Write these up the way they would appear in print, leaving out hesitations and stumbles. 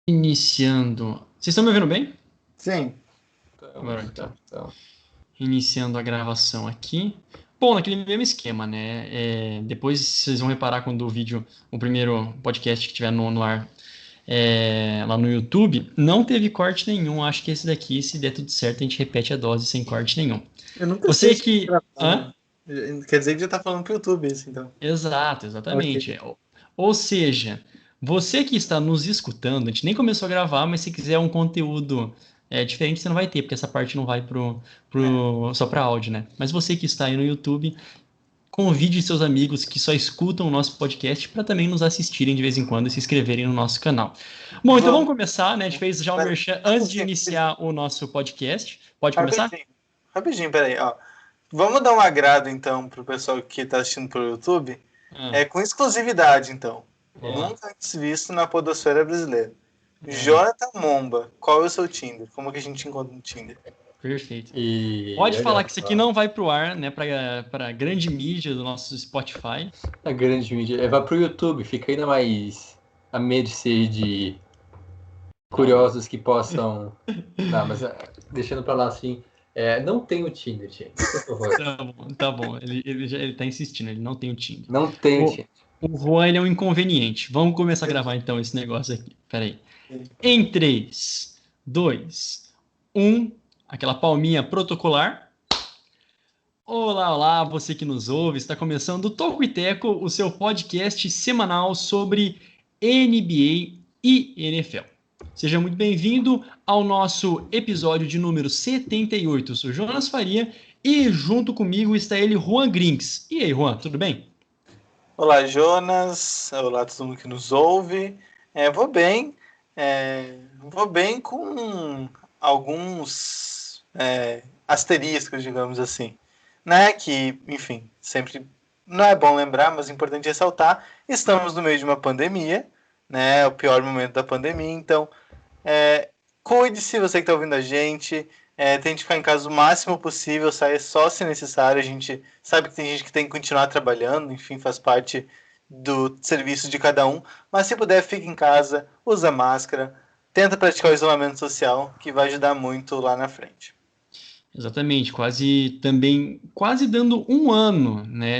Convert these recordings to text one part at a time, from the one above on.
Iniciando. Vocês estão me ouvindo bem? Sim. Agora então. Iniciando a gravação aqui. Bom, naquele mesmo esquema, né? Depois vocês vão reparar quando o vídeo, o primeiro podcast que tiver no ar lá no YouTube, não teve corte nenhum. Acho que esse daqui, se der tudo certo, a gente repete a dose sem corte nenhum. Eu nunca sei Você se que. Hã? quer dizer que já tá falando pro YouTube isso, então. Exato, Ok. exatamente. Ou seja, você que está nos escutando, a gente nem começou a gravar, mas se quiser um conteúdo diferente, você não vai ter, porque essa parte não vai só para áudio, né? Mas você que está aí no YouTube, convide seus amigos que só escutam o nosso podcast para também nos assistirem de vez em quando e se inscreverem no nosso canal. Bom, então vamos Vamos. começar, né? A gente fez já o Pera, merchan antes de rapidinho, iniciar o nosso podcast. Pode começar? rapidinho. Rapidinho, peraí, ó. Vamos dar um agrado, então, pro pessoal que tá assistindo pelo YouTube. Ah, Com exclusividade, então. vamos lá. Nunca antes visto na podosfera brasileira. Ah, Jonathan Momba, qual é o seu Tinder? Como que a gente encontra no Tinder? perfeito. E Pode falar olha que isso aqui só, não vai pro ar, né, para grande mídia do nosso Spotify. a grande mídia. Vai pro YouTube, fica ainda mais a mercê de Tá bom. curiosos que possam. Não, mas deixando pra lá assim, não tem o Tinder, gente, por favor. Tá bom, tá bom. Ele tá insistindo, ele não tem o Tinder. Não tem o O, Tinder. o Juan, ele é um inconveniente. Vamos começar a gravar então esse negócio aqui. Pera aí. Em 3, 2, 1, aquela palminha protocolar. Olá, olá, você que nos ouve. Está começando o Toco e Teco, o seu podcast semanal sobre NBA e NFL. Seja muito bem-vindo ao nosso episódio de número 78. Eu sou Jonas Faria e junto comigo está ele, Juan Grinks. E aí, Juan, tudo bem? Olá, Jonas. Olá, todo mundo que nos ouve. Vou bem. Vou bem com alguns asteriscos, digamos assim. Né? Que, enfim, sempre não é bom lembrar, mas é importante ressaltar. Estamos no meio de uma pandemia, né? O pior momento da pandemia. Então, cuide-se, você que está ouvindo a gente. Tente ficar em casa o máximo possível, saia só se necessário. A gente sabe que tem gente que tem que continuar trabalhando, enfim, faz parte do serviço de cada um. Mas se puder, fique em casa, usa máscara, tenta praticar o isolamento social, que vai ajudar muito lá na frente. Exatamente, quase dando um ano, né,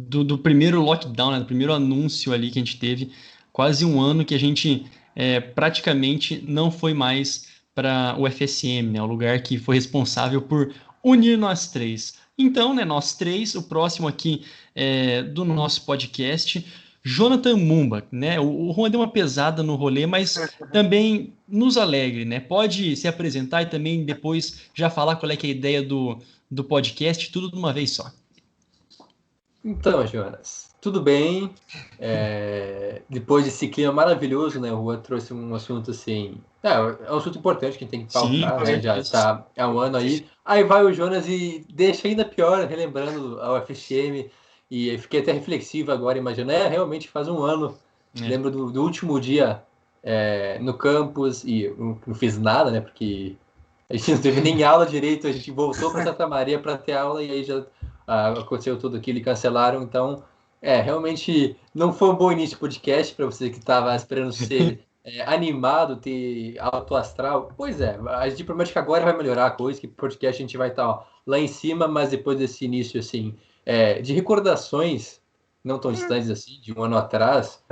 do primeiro lockdown, né, do primeiro anúncio ali que a gente teve, quase um ano que a gente praticamente não foi mais para o FSM, né, o lugar que foi responsável por unir nós três. Então, né, nós três, o próximo aqui do nosso podcast, Jonathan Mumba, né, o Juan deu uma pesada no rolê, mas também nos alegre, né? Pode se apresentar e também depois já falar qual é que é a ideia do podcast, tudo de uma vez só. Então, Jonas, tudo bem? Depois desse clima maravilhoso, né? O Juan trouxe um assunto assim. É um assunto importante que a gente tem que Sim, pautar, com né? Já certeza. está há um ano aí. Aí vai o Jonas e deixa ainda pior, relembrando a UFSM. E eu fiquei até reflexivo agora, imaginando. Realmente faz um ano. É. Lembro do último dia no campus e eu não fiz nada, né? Porque a gente não teve nem aula direito. A gente voltou para Santa Maria para ter aula e aí já aconteceu tudo aquilo e cancelaram. Então, realmente não foi um bom início de podcast para você que estava esperando ser animado, ter alto astral. Pois é, a gente promete que agora vai melhorar a coisa, que podcast a gente vai estar lá em cima, mas depois desse início assim de recordações não tão distantes assim, de um ano atrás,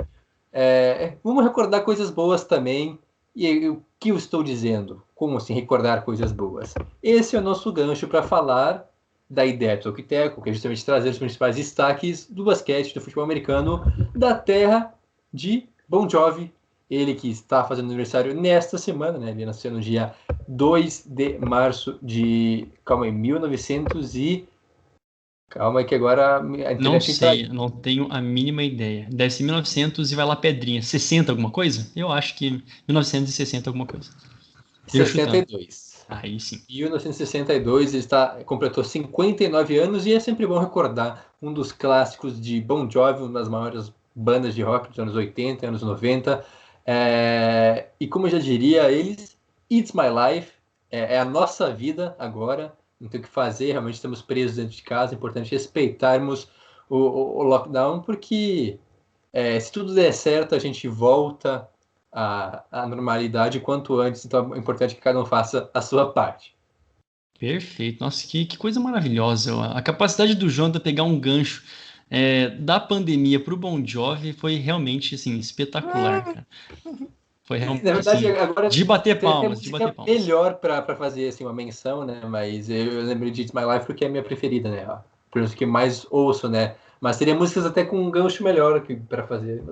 vamos recordar coisas boas também. E o que eu estou dizendo? Como assim recordar coisas boas? Esse é o nosso gancho para falar da ideia do Toquiteco, que é justamente trazer os principais destaques do basquete, do futebol americano, da terra de Bon Jovi, ele que está fazendo aniversário nesta semana, né? Ele nasceu no dia 2 de março de... Calma aí, 1900 e... Calma aí que agora a Não internet está... sei, não tenho a mínima ideia. Deve ser 1900 e vai lá pedrinha. 60 alguma coisa? Eu acho que 1960 alguma coisa. Eu chutando. 62. Aí sim. Em 1962, ele completou 59 anos e é sempre bom recordar um dos clássicos de Bon Jovi, uma das maiores bandas de rock dos anos 80, anos 90. E como eu já diria, eles, It's My Life, é a nossa vida agora, não tem o que fazer, realmente estamos presos dentro de casa, é importante respeitarmos o lockdown, porque se tudo der certo, a gente volta a normalidade quanto antes, então é importante que cada um faça a sua parte. Perfeito. Nossa, que coisa maravilhosa. A capacidade do Jonathan pegar um gancho da pandemia para o Bon Jovi foi realmente assim, espetacular, cara. Foi Na realmente verdade, assim, agora de bater tem até palmas, de bater música palmas. melhor para fazer assim, uma menção, né? Mas eu lembrei de It's My Life porque é a minha preferida, né? Por isso que mais ouço, né? Mas teria músicas até com um gancho melhor para fazer.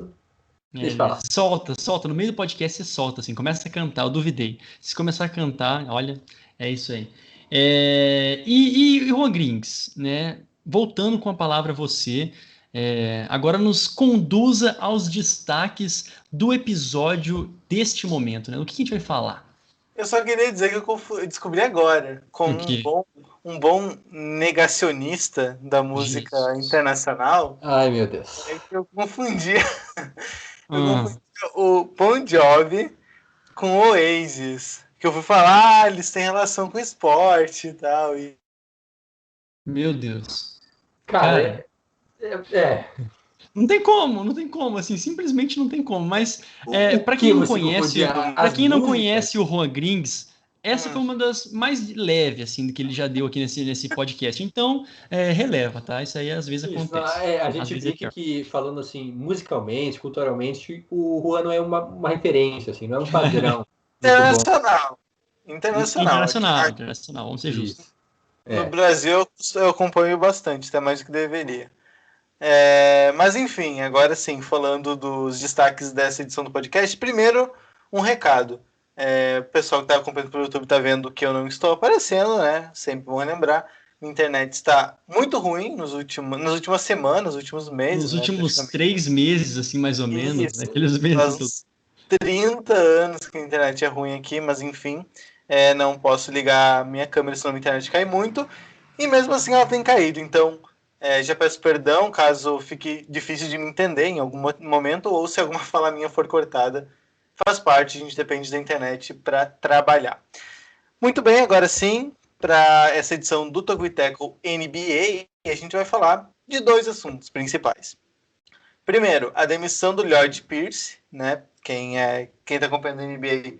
Deixa eu falar. Solta, no meio do podcast você solta, assim, começa a cantar, eu duvidei. Se começar a cantar, olha, é isso aí. E Juan Grings, né? Voltando com a palavra a você, agora nos conduza aos destaques do episódio deste momento, né? O que a gente vai falar? Eu só queria dizer que eu descobri agora, O como quê? um bom negacionista da música Jesus. internacional, Ai, meu Deus. é que eu confundi Ah, o Bon Jovi com o Oasis. Que eu fui falar, eles têm relação com esporte e tal. E meu Deus. Cara, Cara, é. não tem como, assim, simplesmente não tem como. Mas O para quem que não você conhece, confundia? para As quem não músicas? conhece o Juan Grings, essa hum, foi uma das mais leves, assim, que ele já deu aqui nesse podcast. Então, releva, tá? Isso aí às vezes Isso, acontece. a Às gente vezes é brinca pior. que, falando assim, musicalmente, culturalmente, o Juan não é uma referência, assim, não é um padrão muito bom. internacional. Internacional. Internacional, internacional, vamos ser justos. Isso. No É. Brasil eu acompanho bastante, até mais do que deveria. Mas enfim, agora sim, falando dos destaques dessa edição do podcast, primeiro um recado. O pessoal que está acompanhando pelo YouTube está vendo que eu não estou aparecendo, né? Sempre bom lembrar. A internet está muito ruim nas últimas semanas, nos últimos meses, Nos né? últimos Praticamente. 3 meses, assim, mais ou menos, Isso. naqueles meses Faz que eu... uns 30 anos que a internet é ruim aqui, mas enfim, não posso ligar minha câmera senão a internet cai muito. E mesmo assim ela tem caído. Então, já peço perdão caso fique difícil de me entender em algum momento ou se alguma fala minha for cortada. Faz parte, a gente depende da internet para trabalhar. Muito bem, agora sim, para essa edição do Togo e Tackle NBA, a gente vai falar de dois assuntos principais. Primeiro, a demissão do Lloyd Pierce, né? Quem está acompanhando a NBA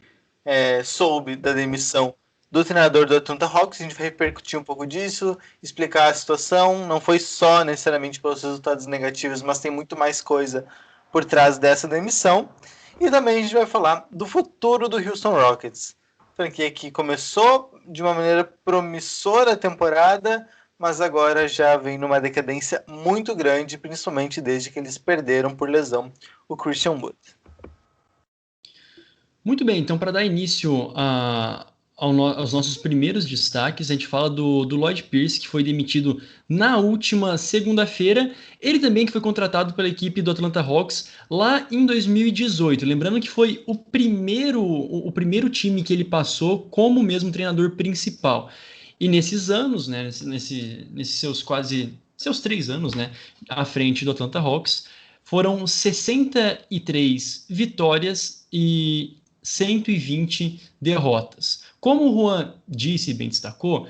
soube da demissão do treinador do Atlanta Hawks. A gente vai repercutir um pouco disso, explicar a situação. Não foi só necessariamente pelos resultados negativos, mas tem muito mais coisa por trás dessa demissão. E também a gente vai falar do futuro do Houston Rockets. Franquia que começou de uma maneira promissora a temporada, mas agora já vem numa decadência muito grande, principalmente desde que eles perderam por lesão o Christian Wood. Muito bem, então para dar início aos nossos primeiros destaques, a gente fala do Lloyd Pierce, que foi demitido na última segunda-feira. Ele também que foi contratado pela equipe do Atlanta Hawks lá em 2018. Lembrando que foi o primeiro time que ele passou como mesmo treinador principal. E nesses anos, né, nesses seus 3 anos, né, à frente do Atlanta Hawks, foram 63 vitórias e 120 derrotas. Como o Juan disse e bem destacou,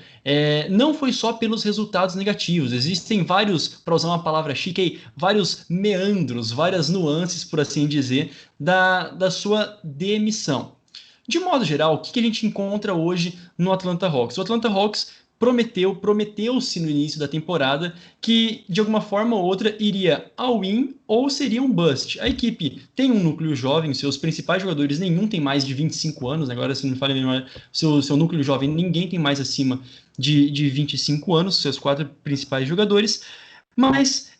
não foi só pelos resultados negativos. Existem vários, para usar uma palavra chique aí, vários meandros, várias nuances, por assim dizer, da sua demissão. De modo geral, o que a gente encontra hoje no Atlanta Hawks? O Atlanta Hawks prometeu-se no início da temporada que de alguma forma ou outra iria all in ou seria um bust. A equipe tem um núcleo jovem, seus principais jogadores nenhum tem mais de 25 anos, agora se não me falha a memória, seu núcleo jovem ninguém tem mais acima de 25 anos, seus 4 principais jogadores, mas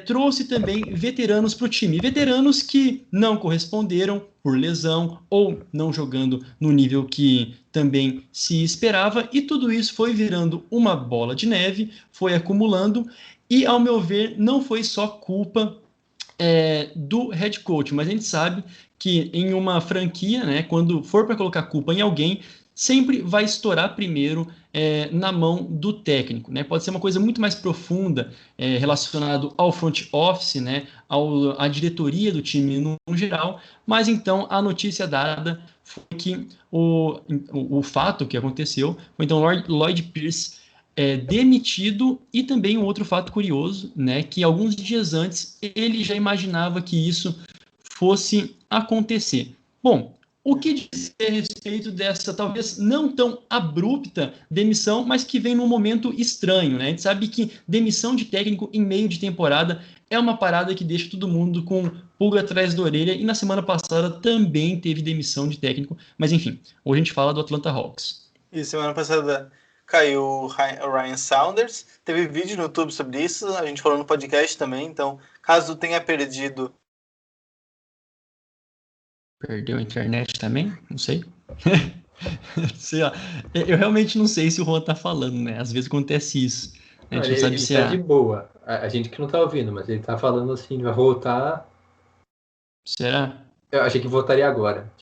trouxe também veteranos para o time, veteranos que não corresponderam por lesão ou não jogando no nível que também se esperava, e tudo isso foi virando uma bola de neve, foi acumulando, e ao meu ver não foi só culpa do head coach, mas a gente sabe que em uma franquia, né, quando for para colocar culpa em alguém, sempre vai estourar primeiro na mão do técnico, né? Pode ser uma coisa muito mais profunda relacionado ao front office, né? À diretoria do time no geral, mas então a notícia dada foi que o fato que aconteceu foi então Lloyd Pierce demitido, e também um outro fato curioso, né, que alguns dias antes ele já imaginava que isso fosse acontecer. Bom, o que dizer a respeito dessa, talvez não tão abrupta demissão, mas que vem num momento estranho, né? A gente sabe que demissão de técnico em meio de temporada é uma parada que deixa todo mundo com pulga atrás da orelha, e na semana passada também teve demissão de técnico, mas enfim, hoje a gente fala do Atlanta Hawks. E semana passada caiu o Ryan Saunders. Teve vídeo no YouTube sobre isso, a gente falou no podcast também, então caso tenha perdido... Perdeu a internet também? Não sei. Sei lá. Eu realmente não sei se o Juan tá falando, né? Às vezes acontece isso. A gente não sabe Ele se tá de boa. A gente que não tá ouvindo, mas ele tá falando assim, vai voltar. Será? Eu achei que voltaria agora.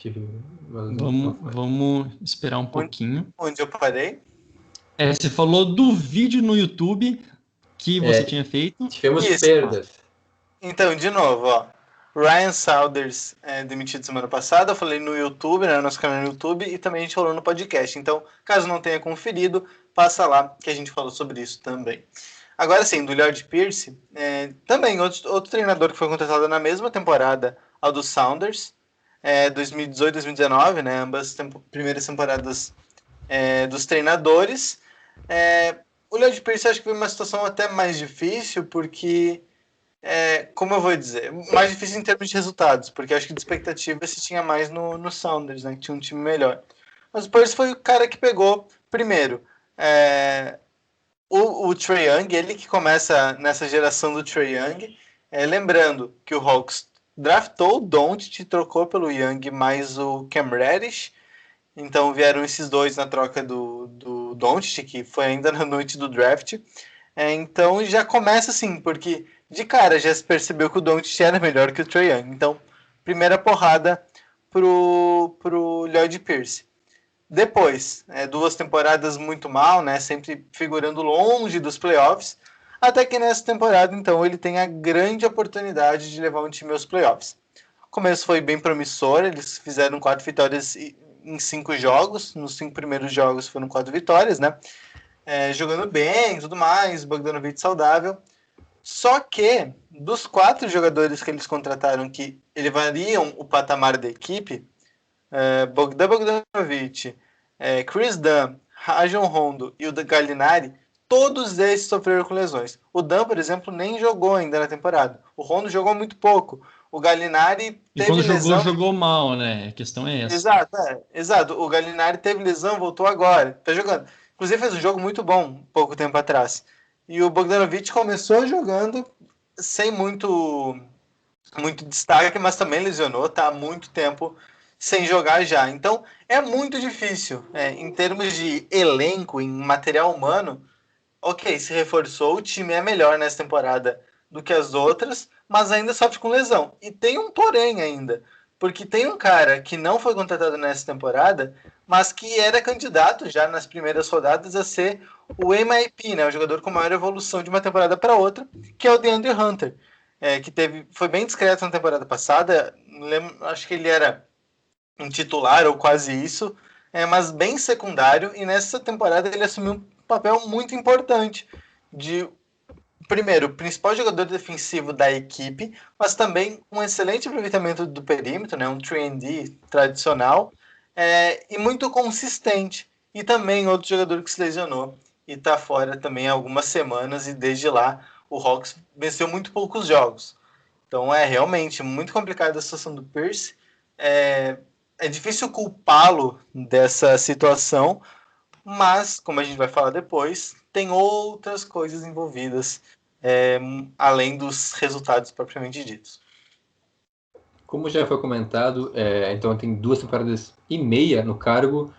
Vamos esperar um pouquinho. Onde eu parei? Você falou do vídeo no YouTube que você tinha feito. Tivemos Isso. perdas. Então, de novo, ó. Ryan Saunders demitido semana passada, eu falei no YouTube, né, no nosso canal no YouTube, e também a gente falou no podcast. Então, caso não tenha conferido, passa lá que a gente falou sobre isso também. Agora sim, do Lloyd Pierce, também outro treinador que foi contratado na mesma temporada ao do Saunders, 2018-2019, né, ambas primeiras temporadas dos treinadores. O Lloyd Pierce acho que foi uma situação até mais difícil, porque... como eu vou dizer, mais difícil em termos de resultados, porque acho que de expectativa se tinha mais no Sounders, né, que tinha um time melhor. Mas o Pierce foi o cara que pegou, primeiro, o Trae Young, ele que começa nessa geração do Trae Young, lembrando que o Hawks draftou o Doncic e trocou pelo Young mais o Cam Reddish, então vieram esses dois na troca do Doncic, que foi ainda na noite do draft. Então já começa assim, porque de cara já se percebeu que o Doncic era melhor que o Trae Young. Então, primeira porrada pro Lloyd Pierce. Depois, 2 temporadas muito mal, né? Sempre figurando longe dos playoffs. Até que nessa temporada, então, ele tem a grande oportunidade de levar um time aos playoffs. O começo foi bem promissor, eles fizeram 4 vitórias em 5 jogos. Nos 5 primeiros jogos foram 4 vitórias, né? Jogando bem e tudo mais, Bogdanovic saudável. Só que, dos 4 jogadores que eles contrataram que elevariam o patamar da equipe, Bogdan Bogdanovic, Chris Dunn, Rajon Rondo e o Gallinari, todos esses sofreram com lesões. O Dunn, por exemplo, nem jogou ainda na temporada. O Rondo jogou muito pouco. O Gallinari teve quando lesão... jogou mal, né? A questão é essa. Exato. O Gallinari teve lesão, voltou agora. Tá jogando. Inclusive fez um jogo muito bom pouco tempo atrás. E o Bogdanovic começou jogando sem muito destaque, mas também lesionou, tá há muito tempo sem jogar já. Então é muito difícil. Em termos de elenco, em material humano, ok, se reforçou, o time é melhor nessa temporada do que as outras, mas ainda sofre com lesão. E tem um porém ainda, porque tem um cara que não foi contratado nessa temporada, mas que era candidato já nas primeiras rodadas a ser o MIP, né, o jogador com maior evolução de uma temporada para outra, que é o DeAndre Hunter, que foi bem discreto na temporada passada, acho que ele era um titular ou quase isso, mas bem secundário, e nessa temporada ele assumiu um papel muito importante de, primeiro, o principal jogador defensivo da equipe, mas também um excelente aproveitamento do perímetro, né, um 3&D tradicional, e muito consistente. E também outro jogador que se lesionou e está fora também há algumas semanas, e desde lá o Hawks venceu muito poucos jogos. Então é realmente muito complicada a situação do Pierce. É difícil culpá-lo dessa situação, mas, como a gente vai falar depois, tem outras coisas envolvidas, além dos resultados propriamente ditos. Como já foi comentado, então tem 2 temporadas e meia no cargo,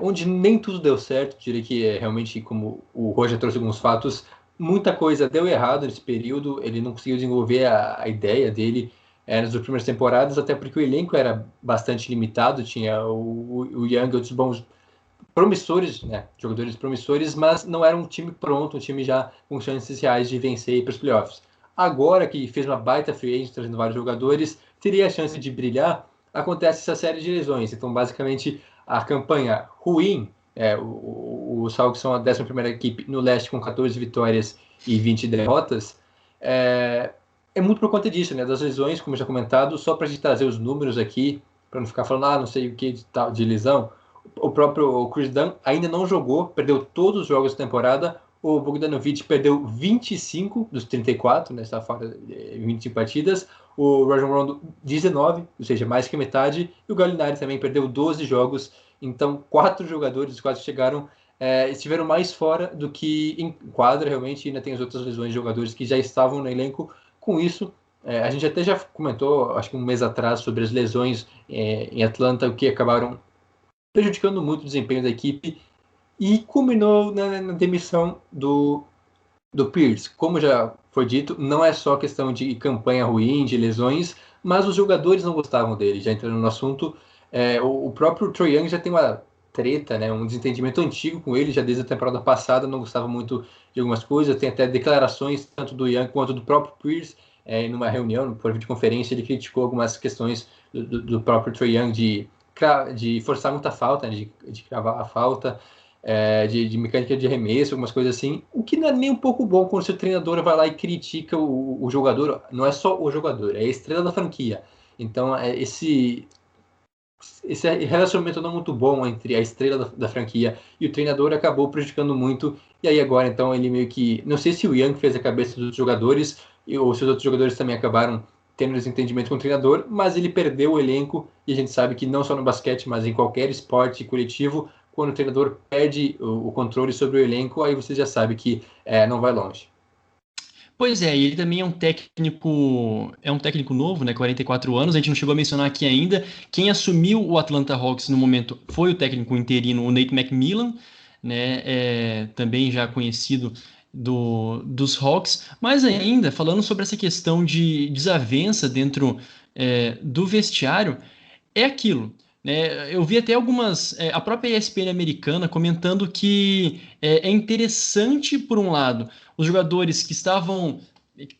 onde nem tudo deu certo. Diria que realmente, como o Roger trouxe alguns fatos, muita coisa deu errado nesse período. Ele não conseguiu desenvolver a ideia dele nas duas primeiras temporadas, até porque o elenco era bastante limitado. Tinha o Young, outros bons promissores, né, jogadores promissores, mas não era um time pronto, um time já com chances reais de vencer e ir para os playoffs. Agora que fez uma baita free agent, trazendo vários jogadores, teria a chance de brilhar. Acontece essa série de lesões. Então, basicamente, a campanha ruim, os Hawks são a 11ª equipe no leste com 14 vitórias e 20 derrotas, é muito por conta disso, né, das lesões, como já comentado. Só para a gente trazer os números aqui, para não ficar falando, não sei o que de lesão. O próprio Chris Dunn ainda não jogou, perdeu todos os jogos da temporada. O Bogdanovic perdeu 25 dos 34, né, está fora de 25 partidas. O Rajon Rondo, 19, ou seja, mais que metade. E o Gallinari também perdeu 12 jogos. Então, 4 jogadores, os 4 chegaram, estiveram mais fora do que em quadra, realmente. Ainda tem as outras lesões de jogadores que já estavam no elenco. Com isso, a gente até já comentou, acho que um mês atrás, sobre as lesões em Atlanta, que acabaram prejudicando muito o desempenho da equipe. E culminou na demissão do Pierce. Como já foi dito, não é só questão de campanha ruim, de lesões, mas os jogadores não gostavam dele. Já entrando no assunto, o próprio Trae Young já tem uma treta, né, um desentendimento antigo com ele, já desde a temporada passada, não gostava muito de algumas coisas. Tem até declarações, tanto do Young quanto do próprio Pierce, em uma reunião, por videoconferência, ele criticou algumas questões do próprio Trae Young de forçar muita falta, né, de cravar a falta, de mecânica de arremesso, algumas coisas assim, o que não é nem um pouco bom quando o seu treinador vai lá e critica o jogador. Não é só o jogador, é a estrela da franquia. Então, esse relacionamento não muito bom entre a estrela da franquia e o treinador acabou prejudicando muito. E aí agora, então, ele meio que... Não sei se o Young fez a cabeça dos jogadores ou se os outros jogadores também acabaram tendo desentendimento com o treinador, mas ele perdeu o elenco, e a gente sabe que não só no basquete, mas em qualquer esporte coletivo, quando o treinador perde o controle sobre o elenco, aí você já sabe que não vai longe. Pois é, e ele também é um técnico novo, né, 44 anos, a gente não chegou a mencionar aqui ainda. Quem assumiu o Atlanta Hawks no momento foi o técnico interino, o Nate McMillan, né, também já conhecido dos Hawks, mas ainda, falando sobre essa questão de desavença dentro do vestiário, é aquilo, né? Eu vi até a própria ESPN americana comentando que é interessante, por um lado, os jogadores que estavam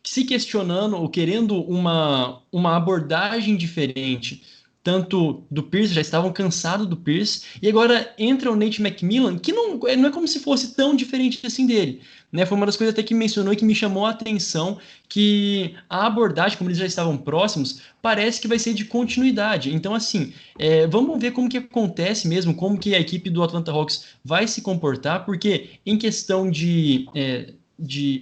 se questionando ou querendo uma abordagem diferente, tanto do Pierce, já estavam cansados do Pierce, e agora entra o Nate McMillan, que não é como se fosse tão diferente assim dele, né? Foi uma das coisas até que mencionou e que me chamou a atenção, que a abordagem, como eles já estavam próximos, parece que vai ser de continuidade. Então, assim, vamos ver como que acontece mesmo, como que a equipe do Atlanta Hawks vai se comportar, porque em questão de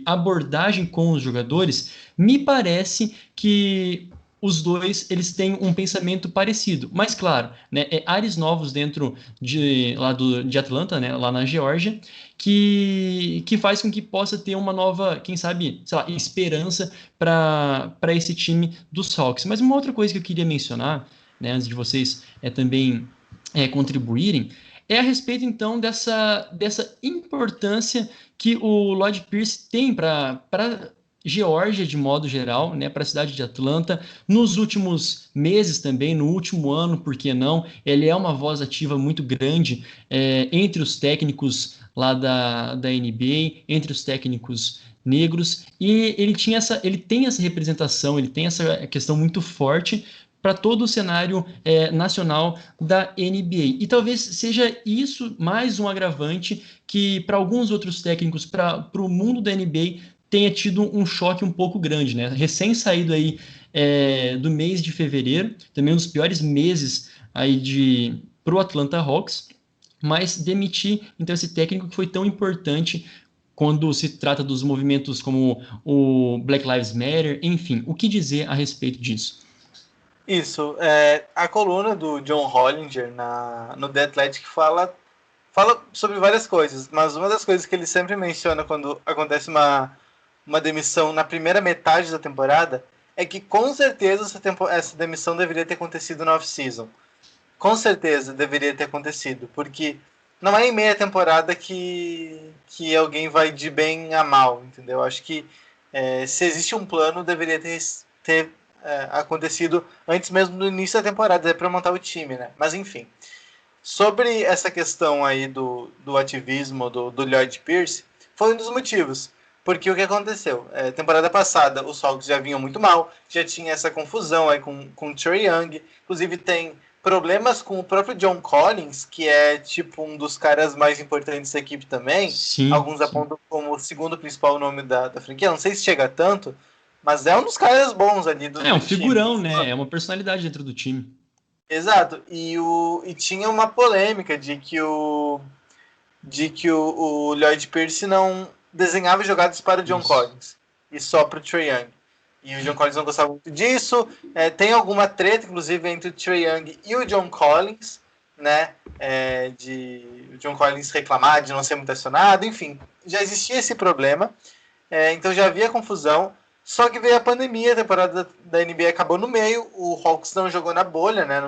abordagem com os jogadores, me parece que os dois eles têm um pensamento parecido, mas claro, né, áreas novos dentro de Atlanta, né, lá na Geórgia, que faz com que possa ter uma nova, quem sabe, sei lá, esperança para esse time dos Hawks. Mas uma outra coisa que eu queria mencionar, né, antes de vocês também contribuírem, é a respeito então dessa importância que o Lloyd Pierce tem para Geórgia de modo geral, né, para a cidade de Atlanta, nos últimos meses também, no último ano, por que não? Ele é uma voz ativa muito grande entre os técnicos lá da NBA, entre os técnicos negros, e ele tem essa representação, ele tem essa questão muito forte para todo o cenário nacional da NBA. E talvez seja isso mais um agravante que, para alguns outros técnicos, para o mundo da NBA, tenha tido um choque um pouco grande, né? Recém saído aí do mês de fevereiro, também um dos piores meses aí para o Atlanta Hawks, mas demitir então esse técnico que foi tão importante quando se trata dos movimentos como o Black Lives Matter, enfim, o que dizer a respeito disso? Isso, a coluna do John Hollinger no The Athletic fala sobre várias coisas, mas uma das coisas que ele sempre menciona quando acontece uma demissão na primeira metade da temporada é que com certeza essa demissão deveria ter acontecido na off-season. Com certeza deveria ter acontecido, porque não é em meia temporada que alguém vai de bem a mal, entendeu? Acho que se existe um plano, deveria ter acontecido antes mesmo do início da temporada, para montar o time, né? Mas enfim, sobre essa questão aí do ativismo do Lloyd Pierce, foi um dos motivos. Porque o que aconteceu? Temporada passada, os Hawks já vinham muito mal, já tinha essa confusão aí com o Trae Young, inclusive tem problemas com o próprio John Collins, que é tipo um dos caras mais importantes da equipe também. Sim, Alguns apontam como o segundo principal nome da franquia, não sei se chega tanto, mas é um dos caras bons ali do um time. figurão, né? É uma personalidade dentro do time. Exato. E tinha uma polêmica de que o Lloyd Pierce não desenhava jogadas para o John Collins e só para o Trae Young. E o John Collins não gostava muito disso. Tem alguma treta, inclusive, entre o Trae Young e o John Collins, né? De o John Collins reclamar de não ser muito acionado, enfim, já existia esse problema. Então já havia confusão. Só que veio a pandemia, a temporada da NBA acabou no meio, o Hawks não jogou na bolha, né?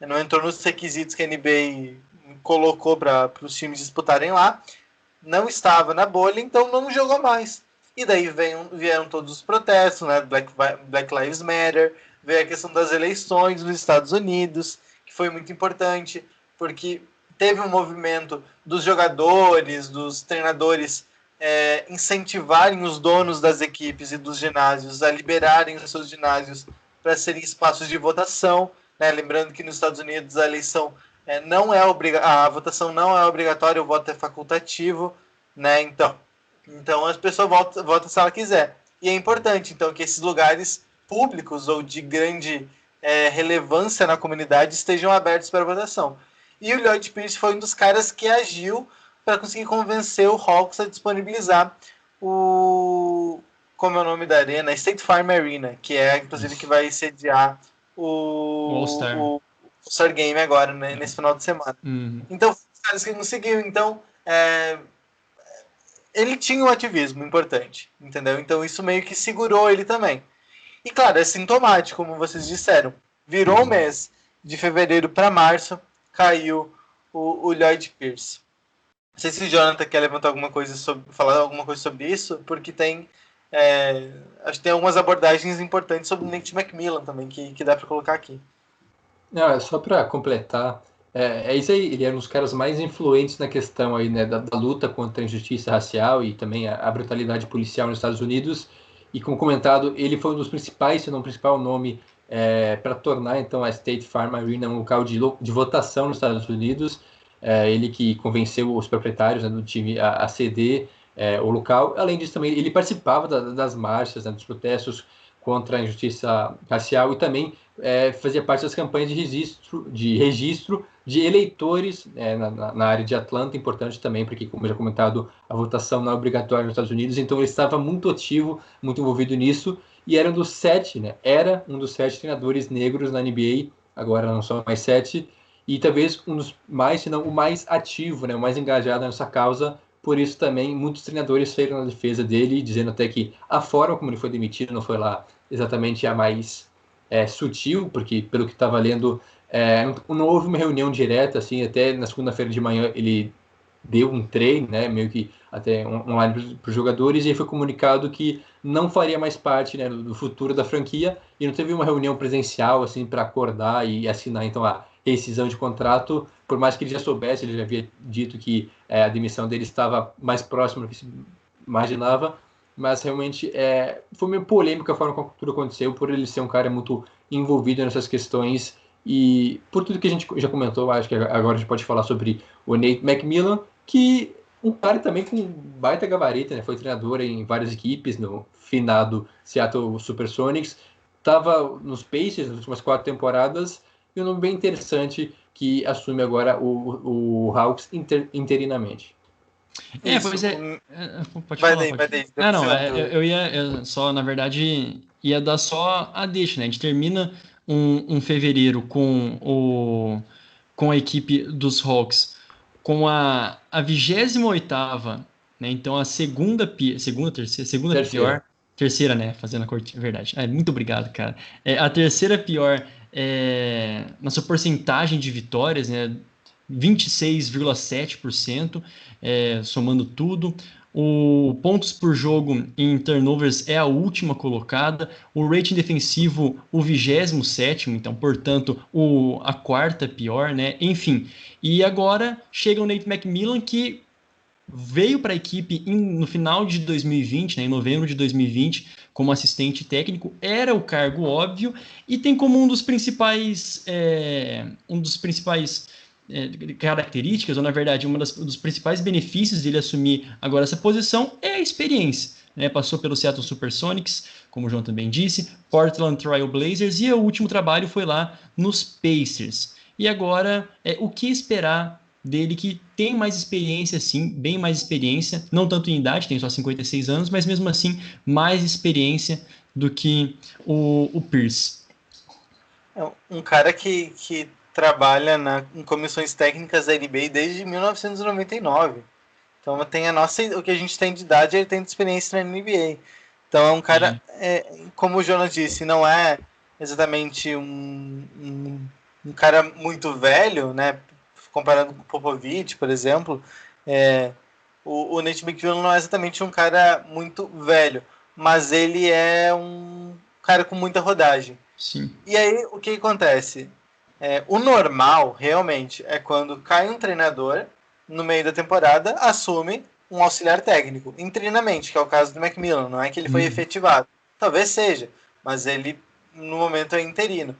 Não entrou nos requisitos que a NBA colocou para os times disputarem lá, não estava na bolha, então não jogou mais. E daí vieram todos os protestos, né? Black Lives Matter, veio a questão das eleições nos Estados Unidos, que foi muito importante, porque teve um movimento dos jogadores, dos treinadores, incentivarem os donos das equipes e dos ginásios a liberarem os seus ginásios para serem espaços de votação, né? Lembrando que nos Estados Unidos a eleição a votação não é obrigatória, o voto é facultativo, né? Então as pessoas votam se ela quiser. E é importante, então, que esses lugares públicos ou de grande relevância na comunidade estejam abertos para votação. E o Lloyd Pierce foi um dos caras que agiu para conseguir convencer o Hawks a disponibilizar como é o nome da arena? State Farm Arena, que é, inclusive, que vai sediar o All-Star Game agora, né, nesse final de semana. Então, os caras que conseguiu. Então, ele tinha um ativismo importante, entendeu? Então, isso meio que segurou ele também. E, claro, é sintomático, como vocês disseram. Virou o mês de fevereiro para março, caiu o Lloyd Pierce. Não sei se o Jonathan quer levantar falar alguma coisa sobre isso, porque acho que tem algumas abordagens importantes sobre o Nate McMillan também, que dá para colocar aqui. Não, só para completar, isso aí, ele era um dos caras mais influentes na questão aí, né, da luta contra a injustiça racial e também a brutalidade policial nos Estados Unidos, e como comentado, ele foi um dos principais, se não o principal nome, para tornar então a State Farm Arena um local de votação nos Estados Unidos. Ele que convenceu os proprietários, né, do time a ceder o local. Além disso, também ele participava das marchas, né, dos protestos contra a injustiça racial e também fazia parte das campanhas de registro de eleitores na área de Atlanta, importante também, porque, como já comentado, a votação não é obrigatória nos Estados Unidos, então ele estava muito ativo, muito envolvido nisso, e era um dos 7 treinadores negros na NBA, agora não são mais 7, e talvez um dos mais, se não o mais ativo, né, o mais engajado nessa causa. Por isso também muitos treinadores saíram na defesa dele, dizendo até que a forma como ele foi demitido não foi lá exatamente a mais sutil, porque pelo que estava lendo, não houve uma reunião direta, assim, até na segunda-feira de manhã ele deu um treino, né, meio que até online para os jogadores, e aí foi comunicado que não faria mais parte, né, do futuro da franquia, e não teve uma reunião presencial assim para acordar e assinar então a rescisão de contrato, por mais que ele já soubesse, ele já havia dito que a demissão dele estava mais próxima do que se imaginava, mas realmente foi meio polêmica a forma como tudo aconteceu, por ele ser um cara muito envolvido nessas questões, e por tudo que a gente já comentou, acho que agora a gente pode falar sobre o Nate McMillan, que um cara também com baita gabarito, né? Foi treinador em várias equipes, no finado Seattle Supersonics, estava nos Pacers nas últimas 4 temporadas, e um nome bem interessante que assume agora o Hawks interinamente. Pois é. Pode falar. Eu ia só, na verdade, ia dar só a deixa, né? A gente termina um fevereiro com a equipe dos Hawks com a 28ª, né? Então a terceira, né? Fazendo a corte, verdade. Muito obrigado, cara. A terceira pior na sua porcentagem de vitórias, né? 26,7%, somando tudo. O pontos por jogo em turnovers é a última colocada. O rating defensivo, o 27º, então, portanto, a quarta pior, né? Enfim. E agora chega o Nate McMillan, que veio para a equipe no final de 2020, né, em novembro de 2020, como assistente técnico, era o cargo óbvio, e tem como um dos principais características, ou na verdade, dos principais benefícios dele assumir agora essa posição é a experiência. né? Passou pelo Seattle Supersonics, como o João também disse, Portland Trail Blazers, e o último trabalho foi lá nos Pacers. E agora, o que esperar dele, que tem mais experiência, sim, bem mais experiência, não tanto em idade, tem só 56 anos, mas mesmo assim, mais experiência do que o Pierce. É um cara que trabalha em comissões técnicas da NBA desde 1999. Então tem o que a gente tem de idade, ele tem de experiência na NBA. Então é um cara, como o Jonas disse, não é exatamente um cara muito velho, né? Comparado com o Popovich, por exemplo. O Nate McMillan não é exatamente um cara muito velho, mas ele é um cara com muita rodagem. Sim. E aí, o que acontece? O normal, realmente, é quando cai um treinador no meio da temporada, assume um auxiliar técnico, interinamente, que é o caso do McMillan. Não é que ele foi efetivado. Talvez seja, mas ele, no momento, é interino.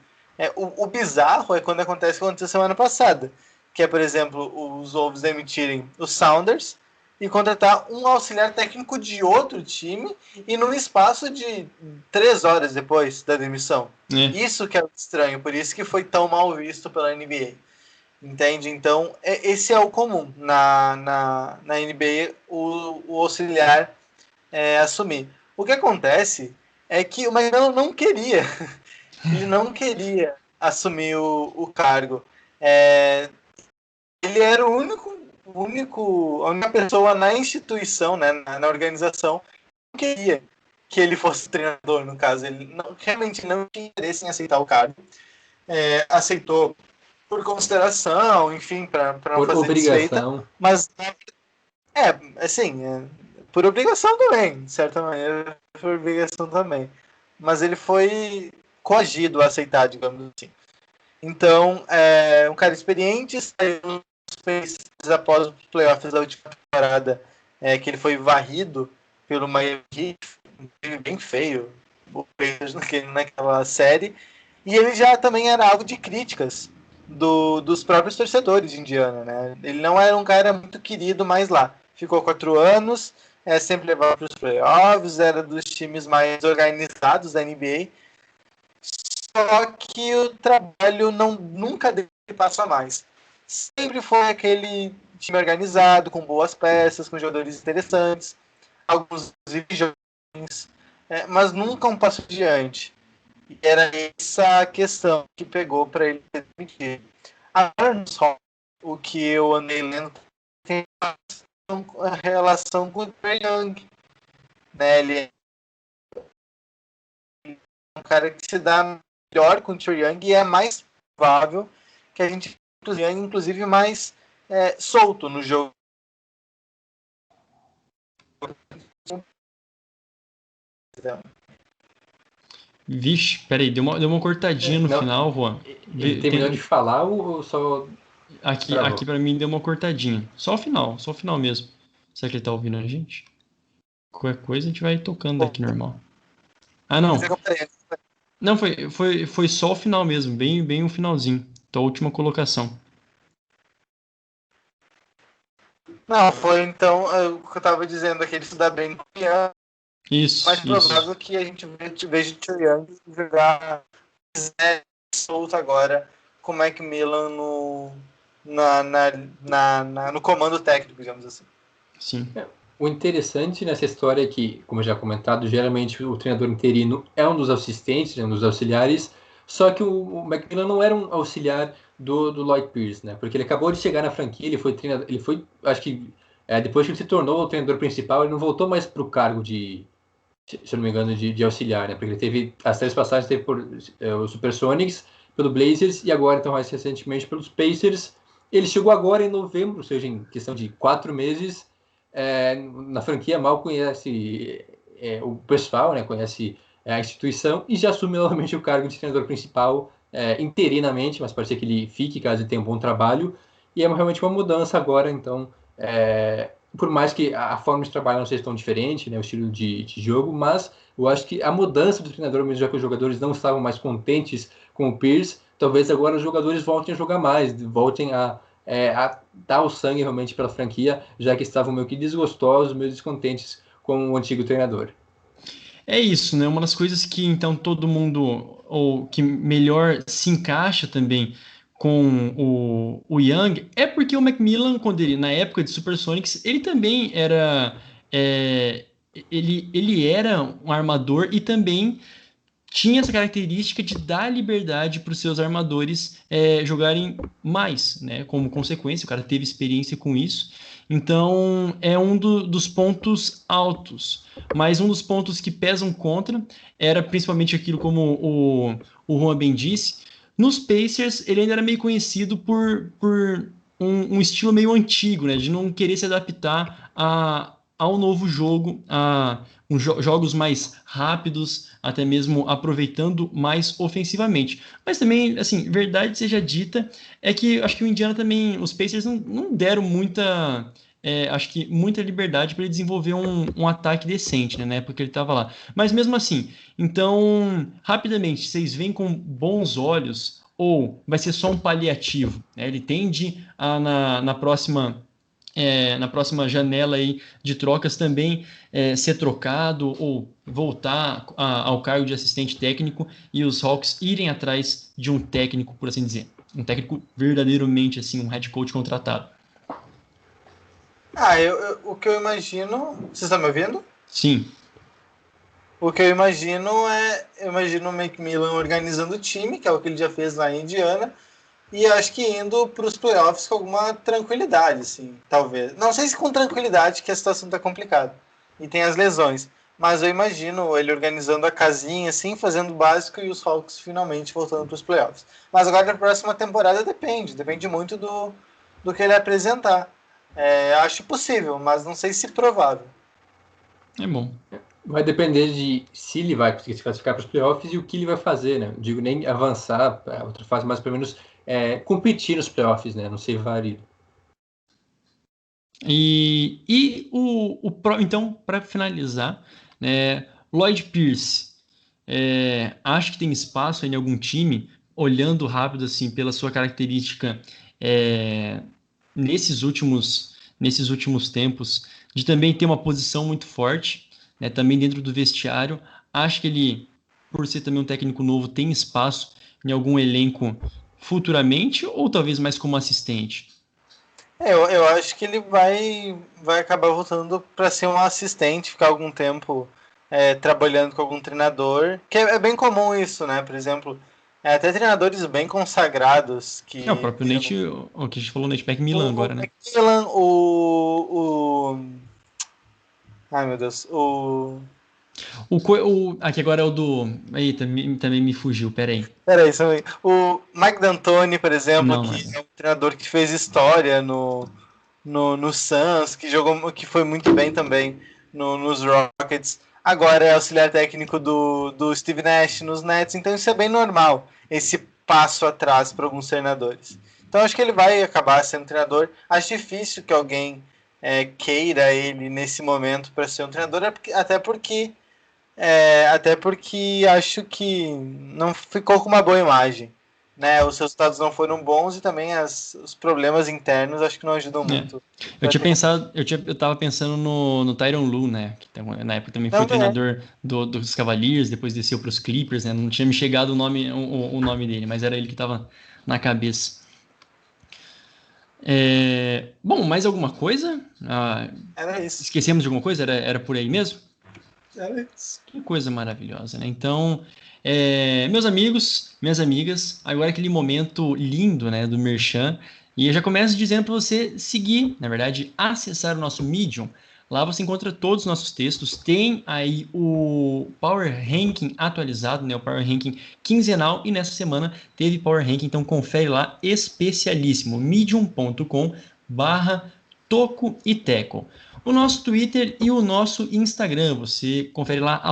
O bizarro é quando acontece o que aconteceu semana passada, que é, por exemplo, os Wolves demitirem os Sounders e contratar um auxiliar técnico de outro time e num espaço de 3 horas depois da demissão. Isso que é estranho, por isso que foi tão mal visto pela NBA. Entende? Então, esse é o comum na NBA, o auxiliar assumir. O que acontece é que o McMillan não queria. Ele não queria assumir o cargo. Ele era a única pessoa na instituição, né, na organização, que não queria que ele fosse treinador, no caso. Ele realmente não tinha interesse em aceitar o cargo. Aceitou por consideração, enfim, para não por fazer obrigação. Desfeita, mas assim, por obrigação também, de certa maneira, por obrigação também. Mas ele foi coagido a aceitar, digamos assim. Então, um cara experiente, saiu nos Pacers após os playoffs da última temporada, que ele foi varrido pelo Miami Heat, bem feio, o Pacers naquela série, e ele já também era alvo de críticas dos próprios torcedores de Indiana, né? Ele não era um cara muito querido mais lá. Ficou 4 anos, sempre levava para os playoffs, era dos times mais organizados da NBA. Só que o trabalho nunca deu passo a mais. Sempre foi aquele time organizado, com boas peças, com jogadores interessantes, alguns jovens, mas nunca um passo adiante. E era essa questão que pegou para ele ser demitido. Agora, o que eu andei lendo tem a relação com o Trae Young. Né? Ele é um cara que se dá melhor com o Trae Young e é mais provável que a gente inclusive mais solto no jogo. Vixe, peraí, deu uma cortadinha no final, Juan. Ele terminou de falar ou só... Aqui pra mim deu uma cortadinha. Só o final mesmo. Será que ele tá ouvindo a gente? Qualquer coisa a gente vai tocando aqui normal. Ah, não. Não, foi só o final mesmo, bem o finalzinho. Então, a última colocação. Não, foi então o que eu tava dizendo aqui, ele se dá bem com o Young. Isso. Mais provável que a gente veja o Trae Young jogar solto agora com o Macmillan no comando técnico, digamos assim. Sim. O interessante nessa história é que, como já comentado, geralmente o treinador interino é um dos assistentes, um dos auxiliares, só que o McMillan não era um auxiliar do Lloyd Pierce, né? Porque ele acabou de chegar na franquia, ele foi treinador, acho que depois que ele se tornou o treinador principal, ele não voltou mais para o cargo de, se eu não me engano, de auxiliar, né? Porque ele teve as 3 passagens, teve por o Supersonics, pelo Blazers e agora, então, mais recentemente, pelos Pacers. Ele chegou agora em novembro, ou seja, em questão de 4 meses, na franquia, mal conhece o pessoal, né? Conhece a instituição e já assume novamente o cargo de treinador principal interinamente, mas pode ser que ele fique caso ele tenha um bom trabalho. E é realmente uma mudança agora, então... por mais que a forma de trabalho não seja tão diferente, né, o estilo de jogo, mas eu acho que a mudança do treinador, mesmo já que os jogadores não estavam mais contentes com o Pierce, talvez agora os jogadores voltem a jogar mais, voltem a dar o sangue realmente pela franquia, já que estavam meio que desgostosos, meio descontentes com o antigo treinador. É isso, né? Uma das coisas que então todo mundo, ou que melhor se encaixa também com o Young, é porque o Macmillan, quando ele, na época de Supersonics, ele também era. é, ele era um armador e também tinha essa característica de dar liberdade para os seus armadores jogarem mais, né? Como consequência, o cara teve experiência com isso. Então, é um dos pontos altos. Mas um dos pontos que pesam contra era principalmente aquilo como o Juan bem disse. Nos Pacers, ele ainda era meio conhecido por um estilo meio antigo, né? De não querer se adaptar ao novo jogo, jogos mais rápidos, até mesmo aproveitando mais ofensivamente. Mas também, assim, verdade seja dita, é que acho que o Indiana também, os Pacers não deram acho que muita liberdade para ele desenvolver um ataque decente, né, na época que ele estava lá. Mas mesmo assim, então, rapidamente, vocês veem com bons olhos ou vai ser só um paliativo, né? Ele tende a, na próxima janela aí de trocas também ser trocado ou voltar ao cargo de assistente técnico e os Hawks irem atrás de um técnico, por assim dizer. Um técnico verdadeiramente, assim, um head coach contratado. O que eu imagino... Vocês estão me ouvindo? Sim. O que eu imagino o Macmillan organizando o time, que é o que ele já fez lá em Indiana, e acho que indo para os playoffs com alguma tranquilidade, assim, talvez. Não sei se com tranquilidade, que a situação está complicada. E tem as lesões. Mas eu imagino ele organizando a casinha, assim, fazendo o básico e os Hawks finalmente voltando para os playoffs. Mas agora na próxima temporada depende muito do que ele apresentar. Acho possível, mas não sei se provável. É bom. Vai depender de se ele vai conseguir se classificar para os playoffs e o que ele vai fazer, né? Não digo nem avançar para outra fase, mas pelo menos competir nos playoffs, né? Não ser válido. Então, para finalizar, Lloyd Pierce, acho que tem espaço em algum time, olhando rápido assim pela sua característica nesses últimos tempos, de também ter uma posição muito forte, né, também dentro do vestiário. Acho que ele, por ser também um técnico novo, tem espaço em algum elenco futuramente, ou talvez mais como assistente. Eu acho que ele vai acabar voltando para ser um assistente, ficar algum tempo trabalhando com algum treinador, que é bem comum isso, né? Por exemplo, até treinadores bem consagrados que... O próprio Nate, o que a gente falou, Nate McMillan agora, né? McMillan, ai, meu Deus, Aqui agora é o do... Aí, também me fugiu, peraí. Peraí, o Mike D'Antoni, por exemplo, Não, que é um treinador que fez história no Suns, que foi muito bem também nos Rockets. Agora é auxiliar técnico do Steve Nash nos Nets, então isso é bem normal, esse passo atrás para alguns treinadores. Então acho que ele vai acabar sendo treinador. Acho difícil que alguém queira ele nesse momento para ser um treinador, até porque acho que não ficou com uma boa imagem. Né? Os resultados não foram bons e também os problemas internos acho que não ajudam muito. Eu tava pensando no Tyronn Lue, né? Que na época também foi treinador dos Cavaliers, depois desceu para os Clippers, né? Não tinha me chegado o nome dele, mas era ele que tava na cabeça. Bom, mais alguma coisa? Era isso. Esquecemos de alguma coisa? Era por aí mesmo? Era isso. Que coisa maravilhosa, né? Então, meus amigos, minhas amigas, agora aquele momento lindo, né, do Merchan, e eu já começo dizendo para você seguir, na verdade, acessar o nosso Medium. Lá você encontra todos os nossos textos, tem aí o Power Ranking atualizado, né, o Power Ranking quinzenal, e nessa semana teve Power Ranking, então confere lá, especialíssimo, medium.com/Toco e Teco. O nosso Twitter e o nosso Instagram, você confere lá,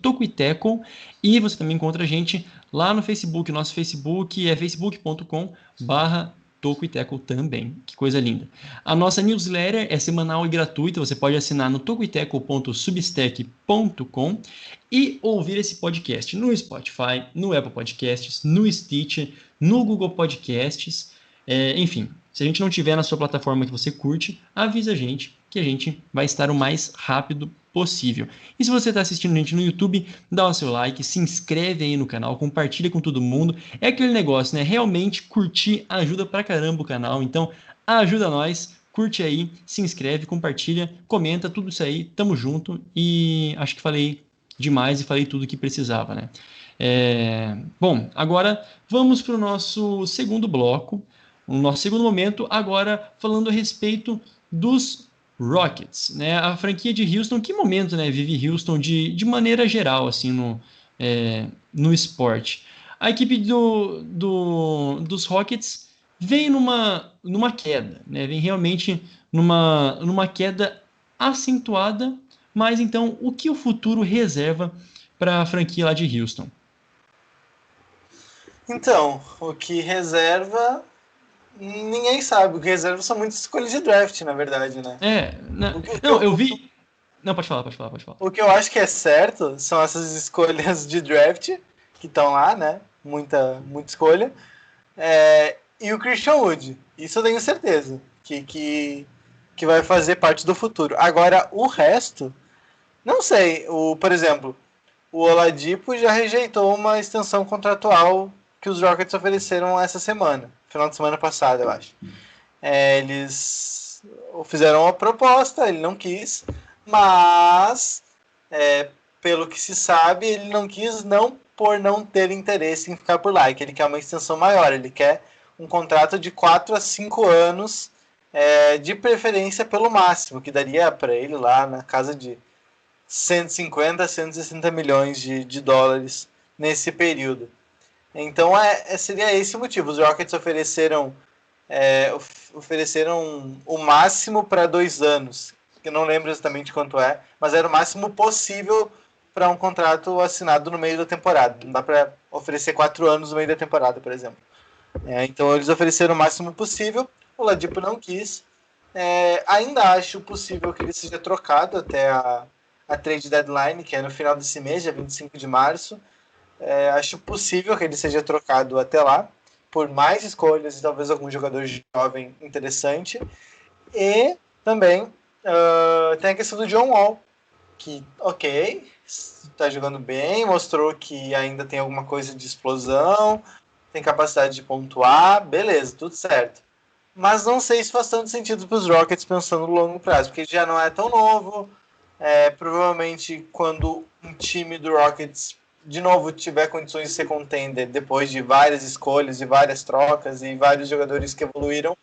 @tocoiteco, e você também encontra a gente lá no Facebook. Nosso Facebook é facebook.com/tocoiteco também. Que coisa linda. A nossa newsletter é semanal e gratuita, você pode assinar no tocoiteco.substack.com e ouvir esse podcast no Spotify, no Apple Podcasts, no Stitcher, no Google Podcasts, enfim. Se a gente não tiver na sua plataforma que você curte, avisa a gente, que a gente vai estar o mais rápido possível. E se você está assistindo a gente no YouTube, dá o seu like, se inscreve aí no canal, compartilha com todo mundo. É aquele negócio, né? Realmente curtir ajuda pra caramba o canal, então ajuda nós, curte aí, se inscreve, compartilha, comenta, tudo isso aí, tamo junto. E acho que falei demais e falei tudo que precisava, né? Bom, agora vamos para o nosso segundo bloco, o nosso segundo momento, agora falando a respeito dos Rockets, né? A franquia de Houston, que momento, né, vive Houston de maneira geral, assim, no esporte. A equipe dos Rockets vem numa queda, né? Vem realmente numa queda acentuada, mas então o que o futuro reserva para a franquia lá de Houston? Então, o que reserva, ninguém sabe. O que reserva são muitas escolhas de draft, na verdade, né? Não, eu vi. Não, pode falar. O que eu acho que é certo são essas escolhas de draft que estão lá, né? Muita escolha. E o Christian Wood. Isso eu tenho certeza. Que vai fazer parte do futuro. Agora, o resto, não sei. Por exemplo, o Oladipo já rejeitou uma extensão contratual que os Rockets ofereceram essa semana. Final de semana passada, eu acho. Eles fizeram uma proposta, ele não quis, mas pelo que se sabe, ele não quis não por não ter interesse em ficar por lá, que ele quer uma extensão maior, ele quer um contrato de 4 a 5 anos, de preferência pelo máximo, que daria para ele lá na casa de 150 a 160 milhões de dólares nesse período. Então seria esse o motivo. Os Rockets ofereceram o máximo para 2 anos, que eu não lembro exatamente quanto mas era o máximo possível para um contrato assinado no meio da temporada. Não dá para oferecer 4 anos no meio da temporada, por exemplo. Então eles ofereceram o máximo possível, o Ladipo não quis. Ainda acho possível que ele seja trocado até a trade deadline, que é no final desse mês, dia 25 de março. Acho possível que ele seja trocado até lá, por mais escolhas e talvez algum jogador jovem interessante. E também tem a questão do John Wall, que, ok, está jogando bem, mostrou que ainda tem alguma coisa de explosão, tem capacidade de pontuar, beleza, tudo certo. Mas não sei se faz tanto sentido para os Rockets pensando no longo prazo, porque ele já não é tão novo. Provavelmente quando um time do Rockets de novo tiver condições de ser contender depois de várias escolhas, de várias trocas e vários jogadores que evoluíram,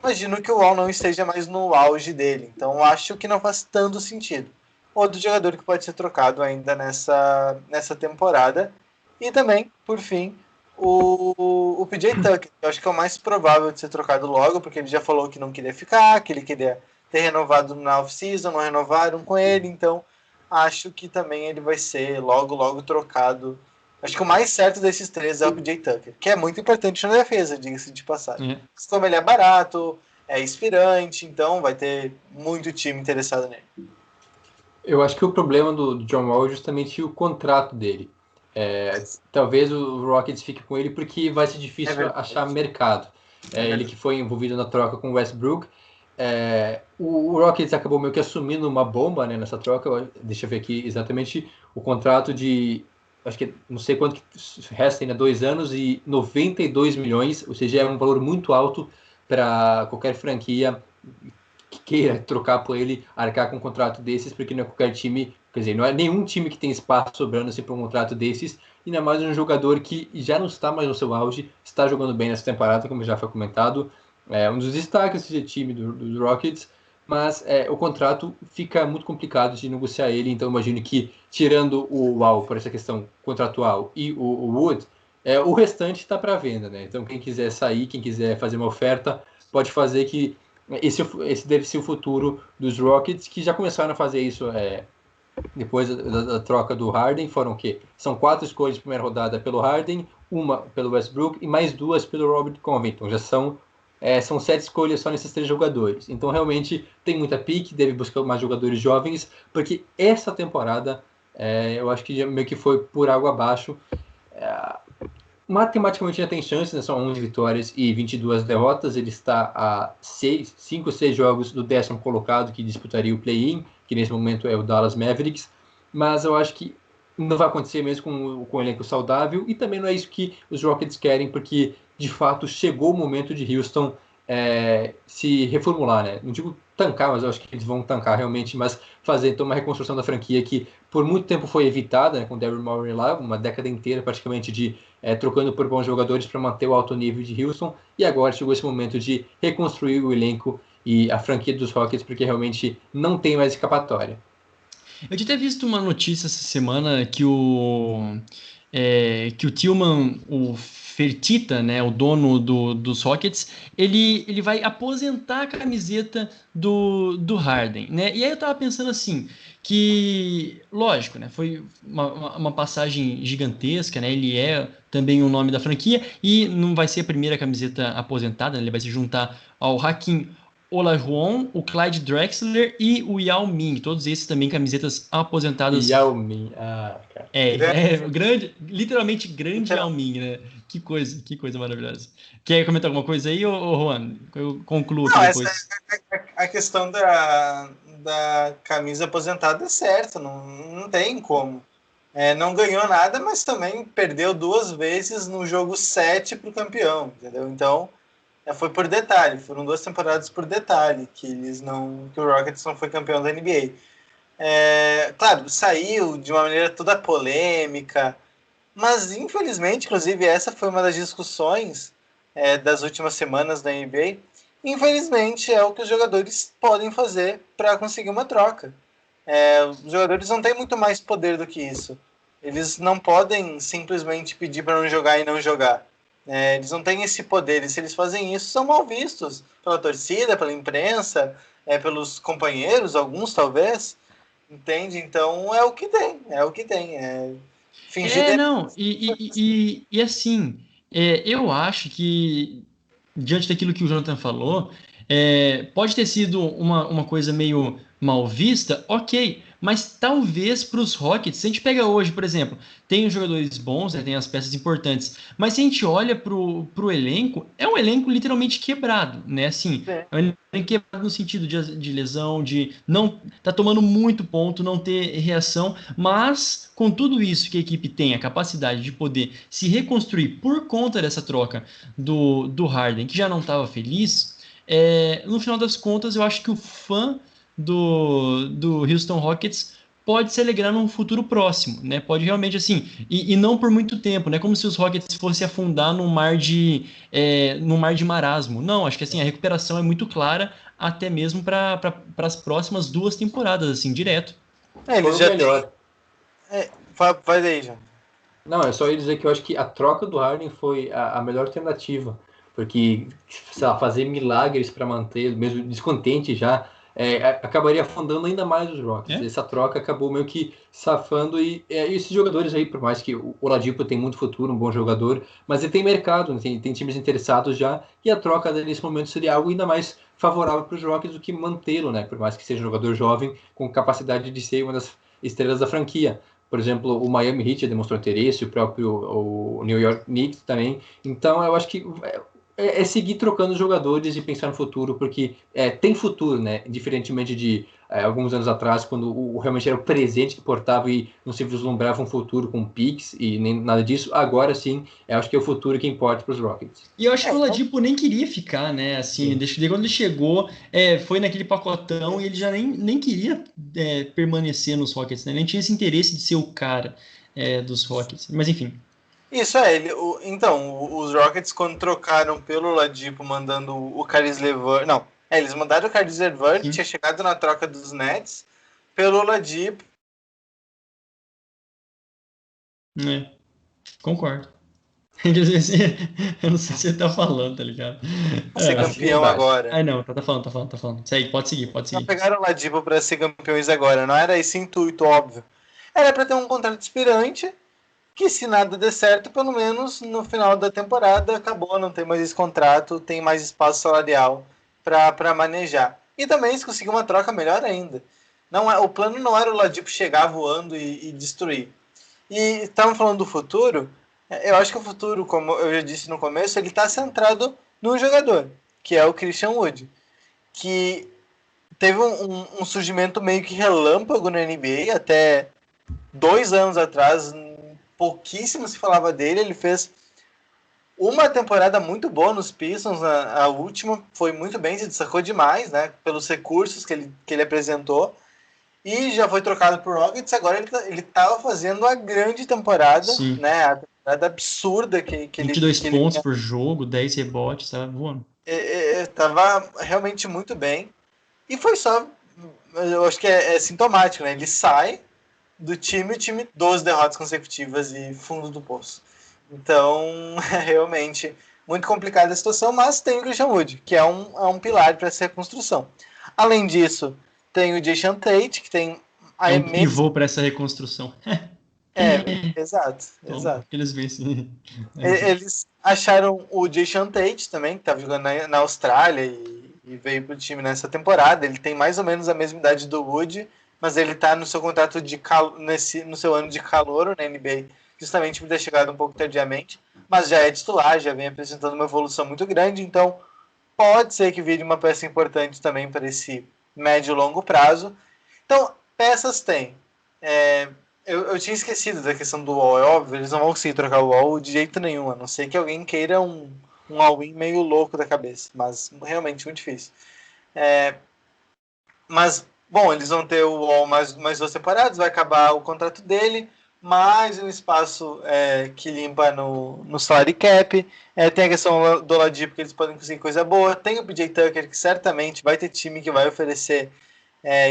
imagino que o Wall não esteja mais no auge dele. Então acho que não faz tanto sentido. Outro jogador que pode ser trocado ainda nessa temporada. E também, por fim, o PJ Tucker. Eu acho que é o mais provável de ser trocado logo, porque ele já falou que não queria ficar, que ele queria ter renovado na off-season, não renovaram com ele, então acho que também ele vai ser logo trocado. Acho que o mais certo desses três é o PJ Tucker, que é muito importante na defesa, diga-se de passagem. Como ele é barato, é inspirante, então vai ter muito time interessado nele. Eu acho que o problema do John Wall é justamente o contrato dele. Talvez o Rockets fique com ele porque vai ser difícil achar mercado. Ele que foi envolvido na troca com o Westbrook. O Rockets acabou meio que assumindo uma bomba, né, nessa troca. Deixa eu ver aqui exatamente o contrato de, acho que não sei quanto que resta ainda, 2 anos e 92 milhões, ou seja, é um valor muito alto para qualquer franquia que queira trocar por ele, arcar com um contrato desses, porque não é qualquer time, quer dizer, não é nenhum time que tem espaço sobrando assim, para um contrato desses, ainda mais um jogador que já não está mais no seu auge, está jogando bem nessa temporada, como já foi comentado, um dos destaques desse time do Rockets, mas o contrato fica muito complicado de negociar ele, então imagino que, tirando o Wall por essa questão contratual e o Wood, o restante está para venda, né? Então quem quiser sair, quem quiser fazer uma oferta, pode fazer, que esse deve ser o futuro dos Rockets, que já começaram a fazer isso depois da troca do Harden. Foram o quê? São 4 escolhas de primeira rodada pelo Harden, uma pelo Westbrook e mais 2 pelo Robert Covington. Já são 7 escolhas só nesses 3 jogadores. Então realmente tem muita pique, deve buscar mais jogadores jovens, porque essa temporada eu acho que meio que foi por água abaixo. Matematicamente já tem chances, né? São 11 vitórias e 22 derrotas. Ele está a 5 ou 6 jogos do 10º colocado, que disputaria o play-in, que nesse momento é o Dallas Mavericks, mas eu acho que não vai acontecer mesmo com o elenco saudável, e também não é isso que os Rockets querem, porque de fato chegou o momento de Houston se reformular, né? Não digo tancar, mas eu acho que eles vão tancar realmente, mas fazer então uma reconstrução da franquia que por muito tempo foi evitada, né, com o Daryl Morey lá, uma década inteira praticamente de trocando por bons jogadores para manter o alto nível de Houston, e agora chegou esse momento de reconstruir o elenco e a franquia dos Rockets, porque realmente não tem mais escapatória. Eu tinha até visto uma notícia essa semana que o Tillman, o Fertitta, né, o dono dos Rockets, ele vai aposentar a camiseta do Harden, né? E aí eu tava pensando assim, que, lógico, né, foi uma passagem gigantesca, né? Ele é também o nome da franquia e não vai ser a primeira camiseta aposentada, né? Ele vai se juntar ao Hakeem Olajuwon, o Clyde Drexler e o Yao Ming, todos esses também camisetas aposentadas. Yao Ming, cara. Grande, literalmente grande Yao Ming, né? Que coisa maravilhosa. Quer comentar alguma coisa aí, ô Juan? Eu concluo aqui Não, depois. a questão da camisa aposentada é certa, não tem como. Não ganhou nada, mas também perdeu 2 vezes no jogo 7 para o campeão, entendeu? Então, foi por detalhe, foram 2 temporadas por detalhe que o Rockets não foi campeão da NBA. Claro, saiu de uma maneira toda polêmica, mas infelizmente, inclusive essa foi uma das discussões das últimas semanas da NBA. Infelizmente é o que os jogadores podem fazer para conseguir uma troca. Os jogadores não têm muito mais poder do que isso. Eles não podem simplesmente pedir para não jogar e não jogar. Eles não têm esse poder. E se eles fazem isso, são mal vistos pela torcida, pela imprensa, pelos companheiros, alguns talvez. Entende? Então é o que tem. É o que tem. Fingir. Não, e assim, eu acho que, diante daquilo que o Jonathan falou, pode ter sido uma coisa meio mal vista, ok, mas talvez para os Rockets, se a gente pega hoje, por exemplo, tem os jogadores bons, né, tem as peças importantes, mas se a gente olha pro elenco, é um elenco literalmente quebrado, né? Assim, é um elenco quebrado no sentido de lesão, de não tá tomando muito ponto, não ter reação, mas com tudo isso que a equipe tem a capacidade de poder se reconstruir por conta dessa troca do Harden, que já não estava feliz, no final das contas, eu acho que o fã do Houston Rockets pode se alegrar num futuro próximo, né? Pode realmente, assim, e não por muito tempo, né? Como se os Rockets fossem afundar num mar de marasmo. Não, acho que assim, a recuperação é muito clara, até mesmo para as próximas 2 temporadas, assim, direto. Foi Eles o já melhor. têm. Vai daí, já. Não, é só ia dizer que eu acho que a troca do Harden foi a melhor alternativa, porque, sei lá, fazer milagres para manter, mesmo descontente já, acabaria afundando ainda mais os Rockets. Essa troca acabou meio que safando, e esses jogadores aí, por mais que o Oladipo tem muito futuro, um bom jogador, mas ele tem mercado, né, tem times interessados já, e a troca dele nesse momento seria algo ainda mais favorável para os Rockets do que mantê-lo, né, por mais que seja um jogador jovem, com capacidade de ser uma das estrelas da franquia. Por exemplo, o Miami Heat demonstrou interesse, o próprio o New York Knicks também. Então, eu acho que seguir trocando jogadores e pensar no futuro, porque tem futuro, né? Diferentemente de alguns anos atrás, quando realmente era o presente que importava e não se vislumbrava um futuro com picks e nem nada disso. Agora sim, eu acho que é o futuro que importa para os Rockets. E eu acho que o Oladipo nem queria ficar, né? Assim, desde quando ele chegou, foi naquele pacotão e ele já nem queria permanecer nos Rockets, né? Nem tinha esse interesse de ser o cara dos Rockets. Mas enfim. Isso então, os Rockets, quando trocaram pelo Ladipo, mandando o Caris LeVert. Não, eles mandaram o Caris LeVert, tinha chegado na troca dos Nets, pelo Ladipo. Concordo. Eu não sei se você tá falando, tá ligado? Ser campeão agora. Não, tá falando. Segue, pode seguir. Não pegaram o Ladipo para ser campeões agora, não era esse intuito, óbvio. Era para ter um contrato expirante, que se nada der certo, pelo menos no final da temporada acabou, não tem mais esse contrato, tem mais espaço salarial para manejar. E também se conseguir uma troca melhor ainda. O plano não era o Ladipo chegar voando e destruir. E estamos falando do futuro, eu acho que o futuro, como eu já disse no começo, ele está centrado num jogador, que é o Christian Wood, que teve um surgimento meio que relâmpago na NBA, até 2 anos atrás, pouquíssimo se falava dele. Ele fez uma temporada muito boa nos Pistons, a última foi muito bem, se destacou demais, né, pelos recursos que ele apresentou, e já foi trocado por Rockets. Agora ele estava fazendo a grande temporada, Sim. né, a temporada absurda que ele... 22 pontos por jogo, 10 rebotes, tá voando. Estava realmente muito bem, e foi só, eu acho que é sintomático, né, ele sai do time, o time 12 derrotas consecutivas e fundo do poço. Então, é realmente muito complicada a situação, mas tem o Christian Wood, que é um pilar para essa reconstrução. Além disso, tem o Jason Tate, que tem a um pivô para essa reconstrução. Exato. Eles vencem. Eles acharam o Jason Tate também, que estava jogando na Austrália e veio para o time nessa temporada. Ele tem mais ou menos a mesma idade do Wood, mas ele está no seu contrato no seu ano de calouro na NBA, justamente por ter chegado um pouco tardiamente, mas já é titular, já vem apresentando uma evolução muito grande, então pode ser que vire uma peça importante também para esse médio e longo prazo. Então, peças tem. Eu tinha esquecido da questão do wall, é óbvio, eles não vão conseguir trocar o wall de jeito nenhum, a não ser que alguém queira um all-in meio louco da cabeça, mas realmente muito difícil. Mas, bom, eles vão ter o wall mais 2 temporadas, vai acabar o contrato dele, mais um espaço que limpa no salary cap. Tem a questão do Oladipo, que eles podem conseguir coisa boa. Tem o PJ Tucker, que certamente vai ter time que vai oferecer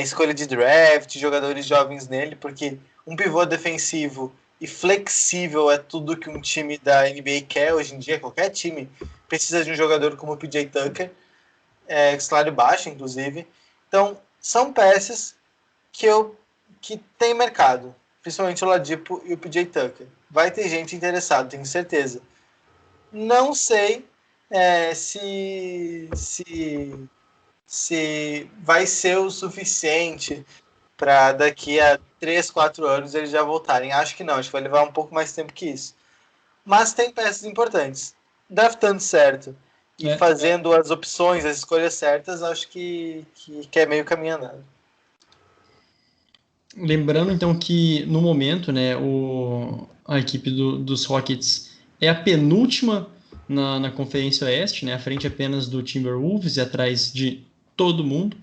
escolha de draft, jogadores jovens nele, porque um pivô defensivo e flexível é tudo que um time da NBA quer hoje em dia. Qualquer time precisa de um jogador como o PJ Tucker, salário baixo, inclusive. Então, são peças que tem mercado, principalmente o Oladipo e o PJ Tucker. Vai ter gente interessada, tenho certeza. Não sei se vai ser o suficiente para daqui a 3, 4 anos eles já voltarem. Acho que não, acho que vai levar um pouco mais tempo que isso. Mas tem peças importantes. Draftando certo e fazendo as opções, as escolhas certas, acho que é meio caminho andado. Lembrando, então, que no momento, né, a equipe dos Rockets é a penúltima na Conferência Oeste, né, à frente apenas do Timberwolves e atrás de todo mundo,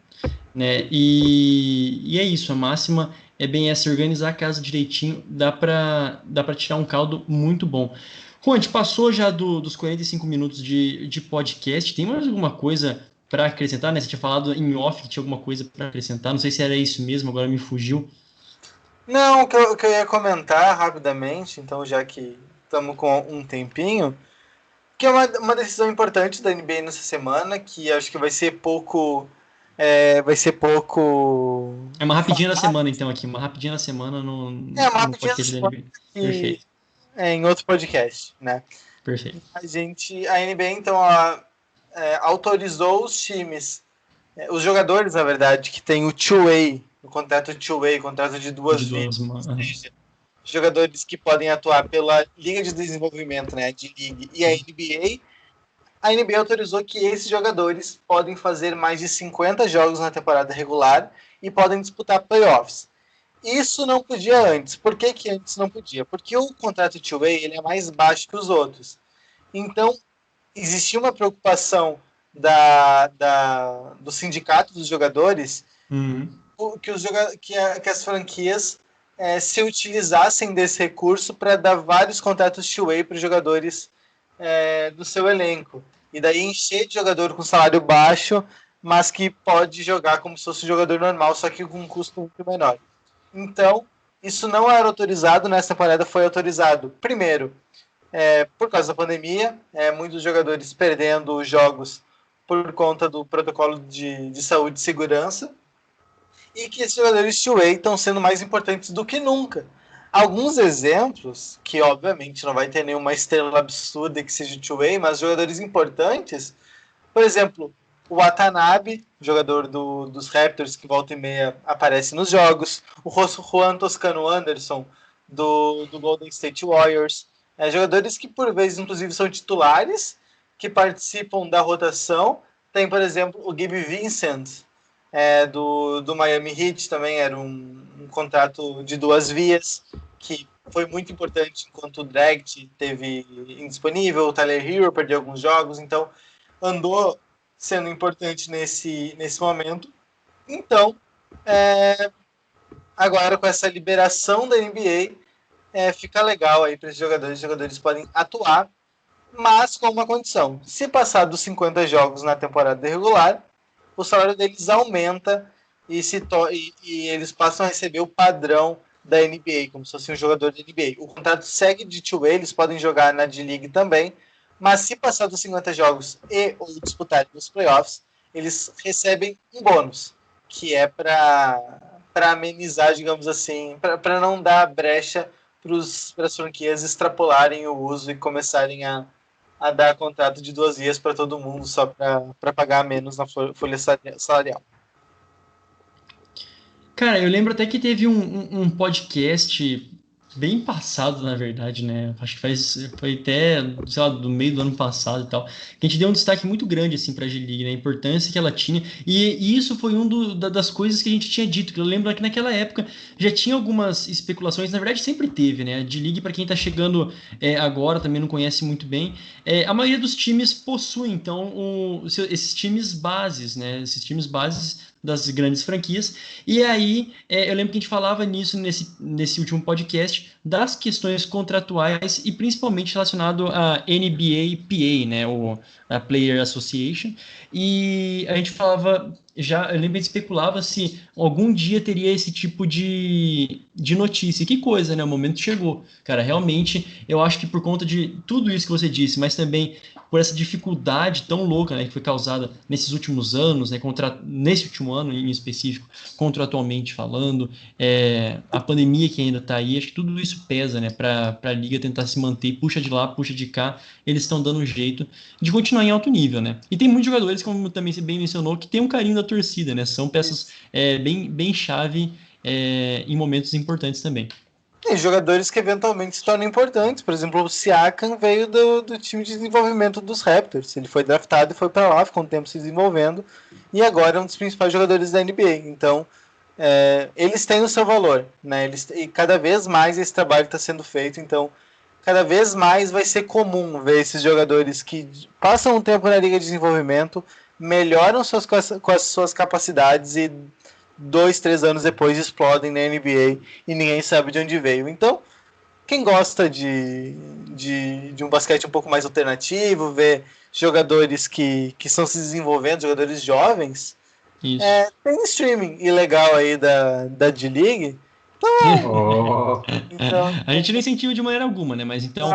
né, e é isso, a máxima é bem essa, organizar a casa direitinho, dá para tirar um caldo muito bom. Juan, a gente passou já dos 45 minutos de podcast, tem mais alguma coisa para acrescentar, né? Você tinha falado em off que tinha alguma coisa para acrescentar, não sei se era isso mesmo, agora me fugiu. Não, o que eu ia comentar rapidamente, então já que estamos com um tempinho, que é uma decisão importante da NBA nessa semana, que acho que vai ser pouco... vai ser pouco... É uma rapidinha na semana, então, aqui. Uma rapidinha na semana uma no rapidinha podcast na da semana NBA. que Perfeito. em outro podcast, né? Perfeito. A NBA, então, autorizou os times, os jogadores, na verdade, que tem o two-way, o contrato two-way, contrato de duas vias, jogadores que podem atuar pela Liga de Desenvolvimento, né, de League, e a NBA autorizou que esses jogadores podem fazer mais de 50 jogos na temporada regular e podem disputar playoffs. Isso não podia antes. Por que antes não podia? Porque o contrato two-way ele é mais baixo que os outros. Então, existia uma preocupação do sindicato dos jogadores que as franquias se utilizassem desse recurso para dar vários contratos two-way para os jogadores do seu elenco. E daí encher de jogador com salário baixo, mas que pode jogar como se fosse um jogador normal, só que com um custo muito menor. Então, isso não era autorizado, nessa temporada foi autorizado. Primeiro, por causa da pandemia, muitos jogadores perdendo os jogos por conta do protocolo de saúde e segurança, e que esses jogadores two-way estão sendo mais importantes do que nunca. Alguns exemplos, que obviamente não vai ter nenhuma estrela absurda que seja two-way, mas jogadores importantes, por exemplo, o Watanabe, jogador dos Raptors, que volta e meia aparece nos jogos, o Juan Toscano Anderson, do Golden State Warriors, jogadores que por vezes inclusive são titulares, que participam da rotação. Tem, por exemplo, o Gabe Vincent, do Miami Heat também era um contrato de 2 vias, que foi muito importante enquanto o Dragic teve indisponível, o Tyler Hero perdeu alguns jogos, então andou sendo importante nesse momento. Então, agora com essa liberação da NBA, fica legal aí para os jogadores podem atuar, mas com uma condição: se passar dos 50 jogos na temporada regular, o salário deles aumenta e eles passam a receber o padrão da NBA, como se fosse um jogador da NBA. O contrato segue de two-way, eles podem jogar na D-League também, mas se passar dos 50 jogos ou disputarem os playoffs, eles recebem um bônus, que é para amenizar, digamos assim, para não dar brecha para as franquias extrapolarem o uso e começarem a dar contrato de 2 vias para todo mundo só para pagar menos na folha salarial. Cara, eu lembro até que teve um podcast bem passado, na verdade, né? Acho que foi até, sei lá, do meio do ano passado e tal, que a gente deu um destaque muito grande, assim, pra G-League, né? A importância que ela tinha. E isso foi das coisas que a gente tinha dito, que eu lembro que naquela época já tinha algumas especulações, na verdade sempre teve, né? A G-League, pra quem tá chegando agora, também não conhece muito bem, a maioria dos times possuem, então, esses times bases, né? Esses times bases das grandes franquias. E aí, eu lembro que a gente falava nisso nesse último podcast, das questões contratuais e principalmente relacionado à NBA-PA, né, a Player Association. E a gente falava, eu lembro que a gente especulava se algum dia teria esse tipo de notícia. Que coisa, né? O momento chegou. Cara, realmente, eu acho que por conta de tudo isso que você disse, mas também por essa dificuldade tão louca, né, que foi causada nesses últimos anos, né, nesse último ano em específico, contratualmente falando, a pandemia que ainda está aí, acho que tudo isso pesa, né, para a liga tentar se manter, puxa de lá, puxa de cá, eles estão dando um jeito de continuar em alto nível, né? E tem muitos jogadores, como também você bem mencionou, que tem um carinho da torcida, né? São peças bem chave em momentos importantes também. E jogadores que eventualmente se tornam importantes. Por exemplo, o Siakam veio do time de desenvolvimento dos Raptors. Ele foi draftado e foi para lá, ficou um tempo se desenvolvendo. E agora é um dos principais jogadores da NBA. Então, eles têm o seu valor, né? E cada vez mais esse trabalho está sendo feito. Então, cada vez mais vai ser comum ver esses jogadores que passam um tempo na Liga de Desenvolvimento, melhoram com as suas capacidades e 2, 3 anos depois explodem na NBA e ninguém sabe de onde veio. Então, quem gosta de um basquete um pouco mais alternativo, ver jogadores que estão se desenvolvendo, jogadores jovens, tem streaming ilegal aí da D-League. Então, a gente não incentiva de maneira alguma, né? Mas então,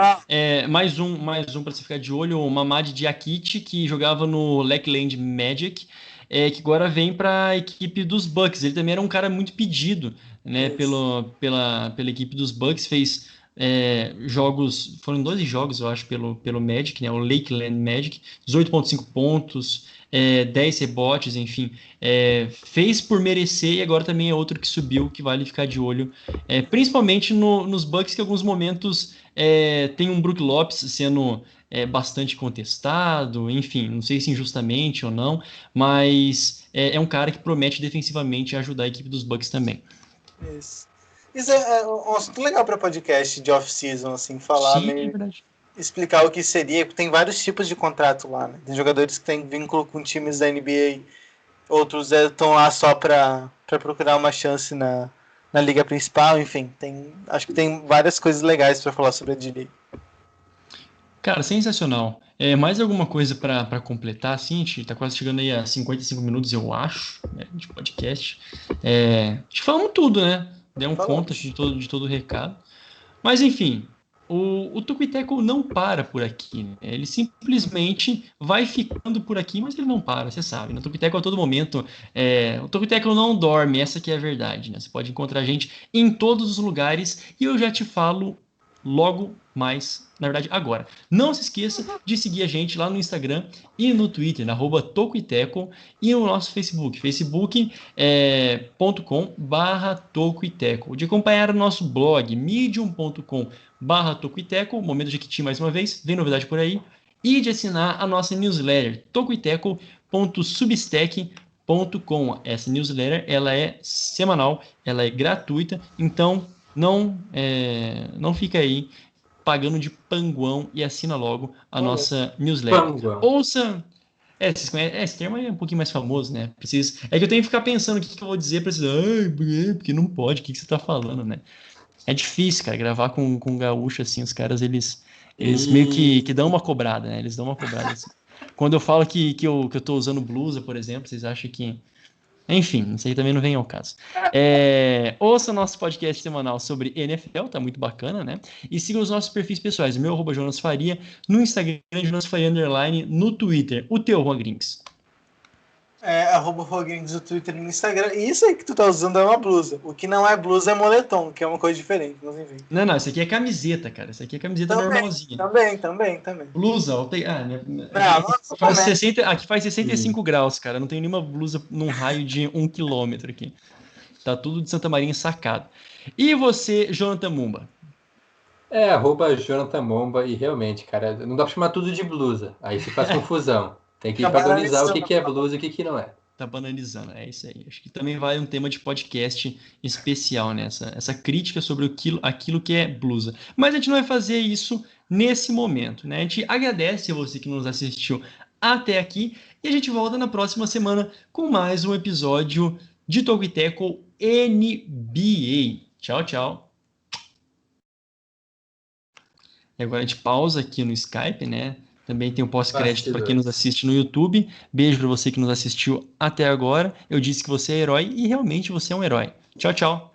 mais um para você ficar de olho, o Mamadi Diakite, que jogava no Lakeland Magic, que agora vem para a equipe dos Bucks. Ele também era um cara muito pedido, né, pela equipe dos Bucks, fez jogos, foram 12 jogos, eu acho, pelo Magic, né, o Lakeland Magic, 18,5 pontos, 10 rebotes, enfim, fez por merecer e agora também é outro que subiu, que vale ficar de olho, principalmente nos Bucks, que em alguns momentos tem um Brook Lopes sendo bastante contestado, enfim, não sei se injustamente ou não, mas é um cara que promete defensivamente ajudar a equipe dos Bucks também. Isso é um assunto legal para podcast de off-season, assim, falar. Sim, é verdade. Explicar o que seria. Tem vários tipos de contrato lá, né? Tem jogadores que têm vínculo com times da NBA, outros estão lá só para procurar uma chance na liga principal, enfim. Acho que tem várias coisas legais para falar sobre a D-League. Cara, sensacional. Mais alguma coisa para completar, assim? A gente tá quase chegando aí a 55 minutos, eu acho, né, de podcast. Acho que falamos tudo, né? Deu conta de todo o recado. Mas, enfim, o Tucuiteco não para por aqui, né? Ele simplesmente vai ficando por aqui, mas ele não para, você sabe, né? O Tucuiteco a todo momento, o Tucuiteco não dorme, essa que é a verdade, né? Você pode encontrar a gente em todos os lugares e eu já te falo logo mais, na verdade, agora. Não se esqueça de seguir a gente lá no Instagram e no Twitter, na @tocoiteco, e no nosso Facebook, facebook.com/tocoiteco, de acompanhar o nosso blog, medium.com/tocoiteco, Momento Jequiti mais uma vez, vem novidade por aí, e de assinar a nossa newsletter, tocoiteco.substack.com. Essa newsletter, ela é semanal, ela é gratuita, então não fica aí pagando de panguão e assina logo a nossa newsletter. Panguão. Ouça... vocês conhecem, esse termo é um pouquinho mais famoso, né? É que eu tenho que ficar pensando o que eu vou dizer pra vocês. Porque não pode, o que você tá falando, né? É difícil, cara, gravar com gaúcho, assim, os caras, eles meio que dão uma cobrada, né? Eles dão uma cobrada, assim. Quando eu falo que eu tô usando blusa, por exemplo, vocês acham que... Enfim, isso aí também não vem ao caso. Ouça nosso podcast semanal sobre NFL, tá muito bacana, né? E siga os nossos perfis pessoais, o meu @Jonas Faria, no Instagram, Jonas Faria _, no Twitter, o teu, Juan Grinks. @Roguinhos no Twitter e no Instagram. E isso aí que tu tá usando é uma blusa. O que não é blusa é moletom, que é uma coisa diferente, mas enfim. Não, isso aqui é camiseta, cara. Isso aqui é camiseta normalzinha. Também. Blusa, aqui faz 65 graus, cara. Não tem nenhuma blusa num raio de 1 quilômetro aqui. Tá tudo de Santa Maria ensacado. E você, Jonathan Mumba? @Jonathan Momba, e realmente, cara, não dá pra chamar tudo de blusa. Aí se faz confusão. Tem que padronizar o que é blusa e o que não é. Tá banalizando, é isso aí. Acho que também vale um tema de podcast especial, né? Essa crítica sobre aquilo que é blusa. Mas a gente não vai fazer isso nesse momento, né? A gente agradece a você que nos assistiu até aqui e a gente volta na próxima semana com mais um episódio de Talk e Tackle NBA. Tchau, tchau. E agora a gente pausa aqui no Skype, né? Também tem o pós-crédito para quem nos assiste no YouTube. Beijo para você que nos assistiu até agora. Eu disse que você é herói e realmente você é um herói. Tchau, tchau.